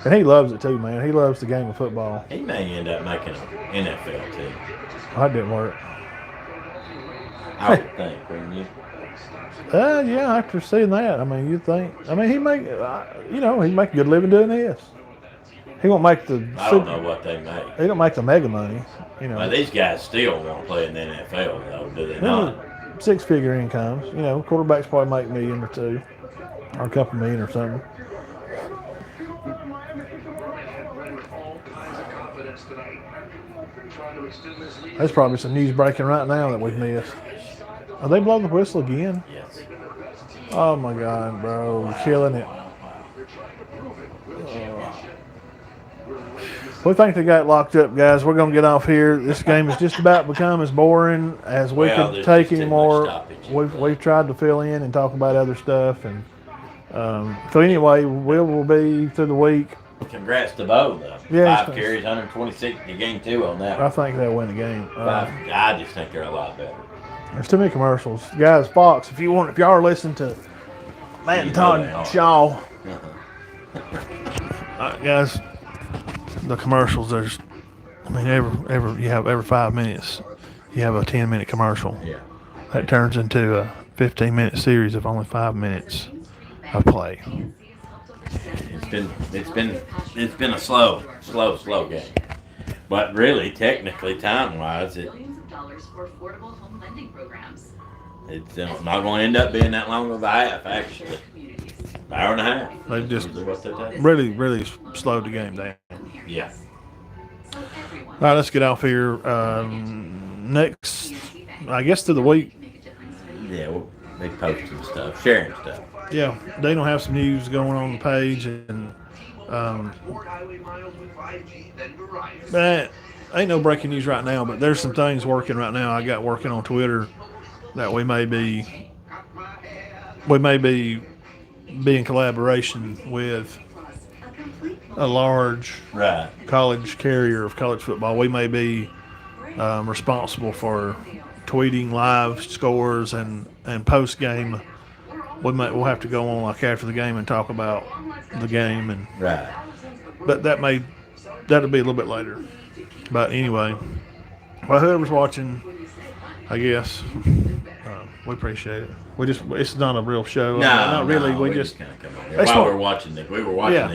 And he loves it too, man. He loves the game of football. He may end up making an NFL team. That didn't work. I would think, wouldn't you? Yeah, after seeing that, I mean, you'd think. I mean, he'd make a good living doing this. He won't make the. I don't know what they make. He don't make the mega money, you know. Well, these guys still want to play in the NFL, though, do they not? 6-figure incomes, you know. Quarterbacks probably make $1 million or $2 million, or a couple million or something. There's probably some news breaking right now that we've missed. Are they blowing the whistle again? Yes. Oh my God, bro, you're killing it. We think they got locked up, guys. We're going to get off here. This game has just about become as boring as we could take anymore. We've tried to fill in and talk about other stuff. And so anyway, we'll be through the week. Congrats to Bo, though. Yeah, 5 carries, 126 in game 2 on that. I think they'll win the game. I just think they're a lot better. There's too many commercials. Guys, Fox, if y'all are listening to Matt and Todd Shaw. Guys, the commercials, every 5 minutes, you have a 10-minute commercial. Yeah. That turns into a 15-minute series of only 5 minutes of play. It's been a slow game. But really, technically, time-wise, it's not going to end up being that long of a half, actually. Hour and a half. They've just really slowed the game down. Yeah. All right, let's get off here. Next, I guess, to the week. Yeah, we'll be posting stuff, sharing stuff. Yeah, they don't have some news going on the page, and ain't no breaking news right now, but there's some things working right now. I got working on Twitter that we may be in collaboration with a large college carrier of college football. We may be responsible for tweeting live scores and post game. We'll have to go on like after the game and talk about the game but that'll be a little bit later. But anyway, well, whoever's watching, I guess we appreciate it. It's not a real show. Not really. We just kind of come over here. While we were watching the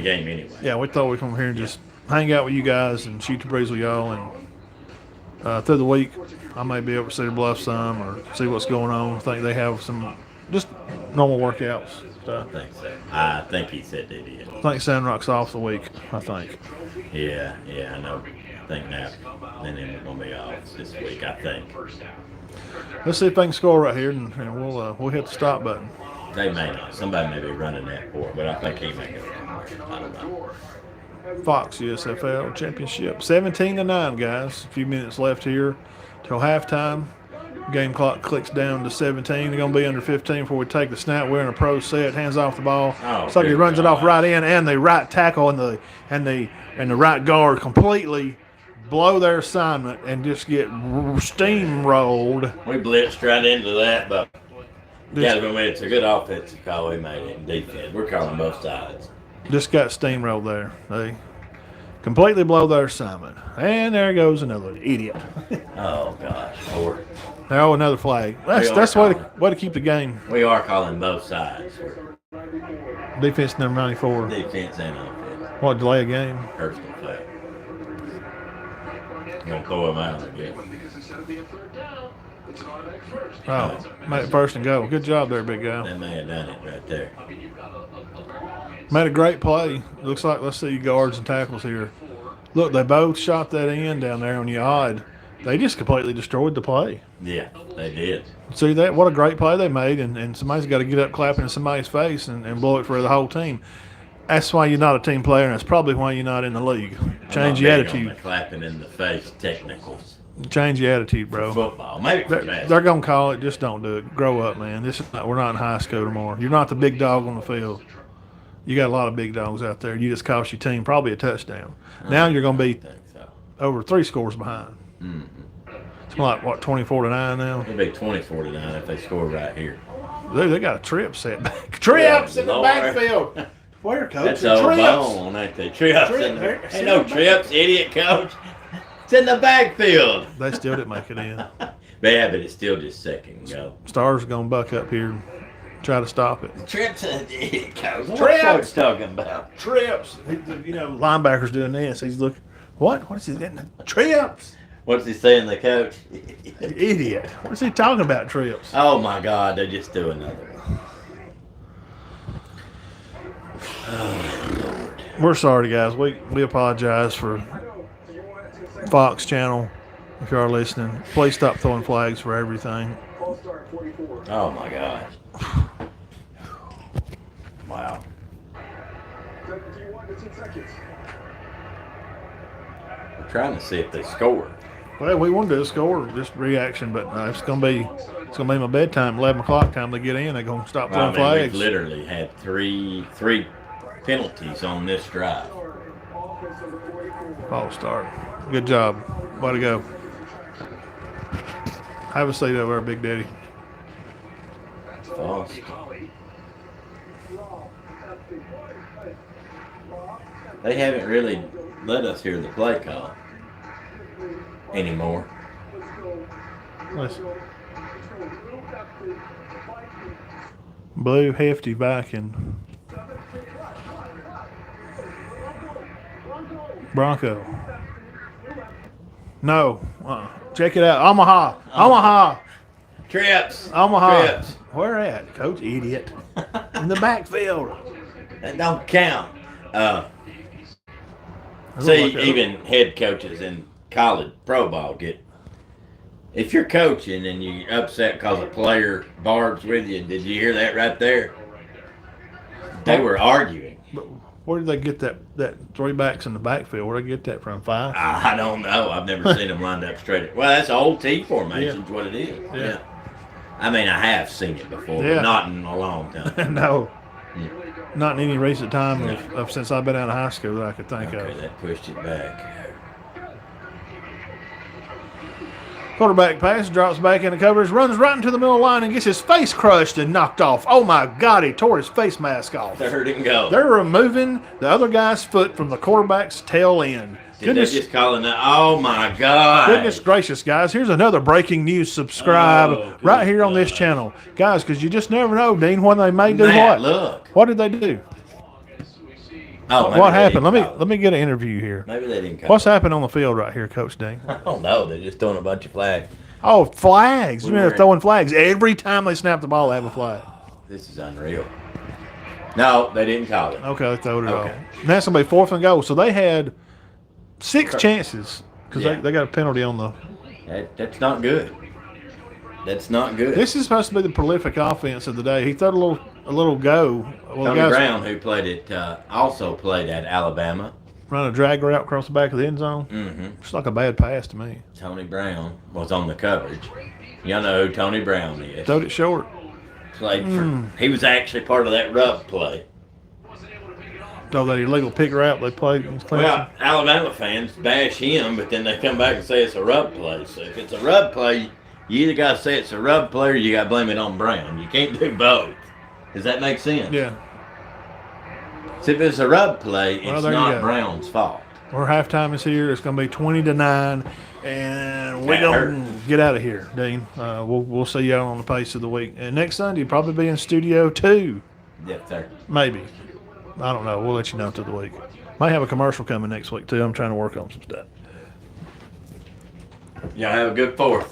game anyway. Yeah, we thought we'd come here and just hang out with you guys and shoot the breeze with y'all. And through the week, I may be able to see the Bluff some or see what's going on. I think they have some just normal workouts. I think so. I think he said they did. I think Sandrock's off the week, I think. Yeah, I know. I think now, and then we're going to be off this week, I think. Let's see if they can score right here, and we'll hit the stop button. They may not. Somebody may be running that for it, but I think he may go. I don't know. Fox USFL Championship, 17-9, guys. A few minutes left here till halftime. Game clock clicks down to 17. They're going to be under 15 before we take the snap. We're in a pro set. Hands off the ball. So he runs it off right in, and the right tackle and the right guard completely blow their assignment and just get steamrolled. We blitzed right into that, but it's a good offensive call we made it in defense. We're calling both sides. Just got steamrolled there. They completely blow their assignment. And there goes another idiot. Oh, gosh. Lord. Oh, another flag. That's the way to keep the game. We are calling both sides. Defense number 94. Defense and offense. What, delay a game? Personal flag. Gonna throw him out again. Oh, made it first and go. Good job there, big guy. They may have done it right there. Made a great play. Looks like, let's see guards and tackles here. Look, they both shot that in down there on the odd. They just completely destroyed the play. Yeah, they did. See that? What a great play they made, and somebody's got to get up clapping in somebody's face and blow it for the whole team. That's why you're not a team player, and that's probably why you're not in the league. Change your attitude. On the clapping in the face technicals. Change your attitude, bro. Football, maybe for basketball. They're gonna call it. Just don't do it. Grow up, man. We're not in high school anymore. You're not the big dog on the field. You got a lot of big dogs out there. You just cost your team probably a touchdown. Now you're gonna be over 3 scores behind. Mm-hmm. It's like, what, 24-9 now? It'll be 24-9 if they score right here. Dude, they got a trip set back. Trips in the Lord. backfield. Where, Coach? That's The old trips. bone, ain't they? Trips. Trips. Ain't no trips, idiot, Coach. It's in the backfield. They still didn't make it in. Yeah, but it's still just second go. Stars are going to buck up here and try to stop it. Trips, idiot, Coach. What Trips. Coach talking about? Trips. You know, linebacker's doing this. He's looking. What? What is he getting? Trips. What's he saying, the coach? Idiot. What's he talking about, trips? Oh, my God. They just do another one. Oh, Lord. We're sorry, guys. We apologize for Fox Channel. If you are listening, please stop throwing flags for everything. Oh, my God. Wow. We're trying to see if they score. Well, we wanted to score just reaction, but it's gonna be my bedtime, 11 o'clock time. They get in, they're gonna stop throwing flags. We've literally had three penalties on this drive. False start. Good job. Way to go. Have a seat over there, Big Daddy. False. They haven't really let us hear the play call anymore. Listen. Blue Hefty Viking. Bronco. No. Check it out. Omaha. Omaha. Trips. Omaha. Trips. Where at, Coach? Idiot. In the backfield. That don't count. Look See, like even head coaches in college pro ball get. If you're coaching and you're upset because a player barbs with you, did you hear that right there? They were arguing. But where did they get that three backs in the backfield? Where did they get that from? 5? I don't know. I've never seen them lined up straight. Well, that's old T formation. Yeah. What it is. Yeah. I mean, I have seen it before, Yeah. but not in a long time. No. Yeah. Not in any recent time of since I've been out of high school that I could think Okay, of. that pushed it back. Quarterback pass, drops back into coverage, runs right into the middle line and gets his face crushed and knocked off. Oh my God, he tore his face mask off. Third and go. They're removing the other guy's foot from the quarterback's tail end. Did they just calling that? Oh my God. Goodness gracious, guys. Here's another breaking news. Subscribe right here on this channel. Guys, because you just never know, Dean, when they may do Matt, what. Look. What did they do? Oh, maybe What they happened? didn't Let call it. me get an interview here. Maybe they didn't call What's it. happened on the field right here, Coach Dean? I don't know. They're just throwing a bunch of flags. Oh, flags. You mean they're We're- throwing flags. Every time they snap the ball, they have a flag. This is unreal. No, they didn't call it. Okay, they throwed it Okay. all. And that's going to be 4th and goal. So they had 6 chances because Yeah. they got a penalty on the. That's not good. That's not good. This is supposed to be the prolific offense of the day. He threw a little go. Well, Tony the guys Brown, who played at, also played at Alabama. run a drag route across the back of the end zone. Mm-hmm. It's like a bad pass to me. Tony Brown was on the coverage. Y'all know who Tony Brown is. Throwed it short. Played for. He was actually part of that rub play. So that illegal pick route they played against Clemson. Well, Alabama fans bash him, but then they come back and say it's a rub play. So if it's a rub play, you either got to say it's a rub play or you got to blame it on Brown. You can't do both. Does that make sense? Yeah. So if it's a rub play, Well, it's there you not go. Brown's fault. Our halftime is here. It's going to be 20-9, and we're That going to get out of here, Dean. We'll see you out on the pace of the week. And next Sunday, you'll probably be in Studio 2, Yes, sir. maybe. I don't know. We'll let you know through the week. Might have a commercial coming next week, too. I'm trying to work on some stuff. Y'all have a good 4th.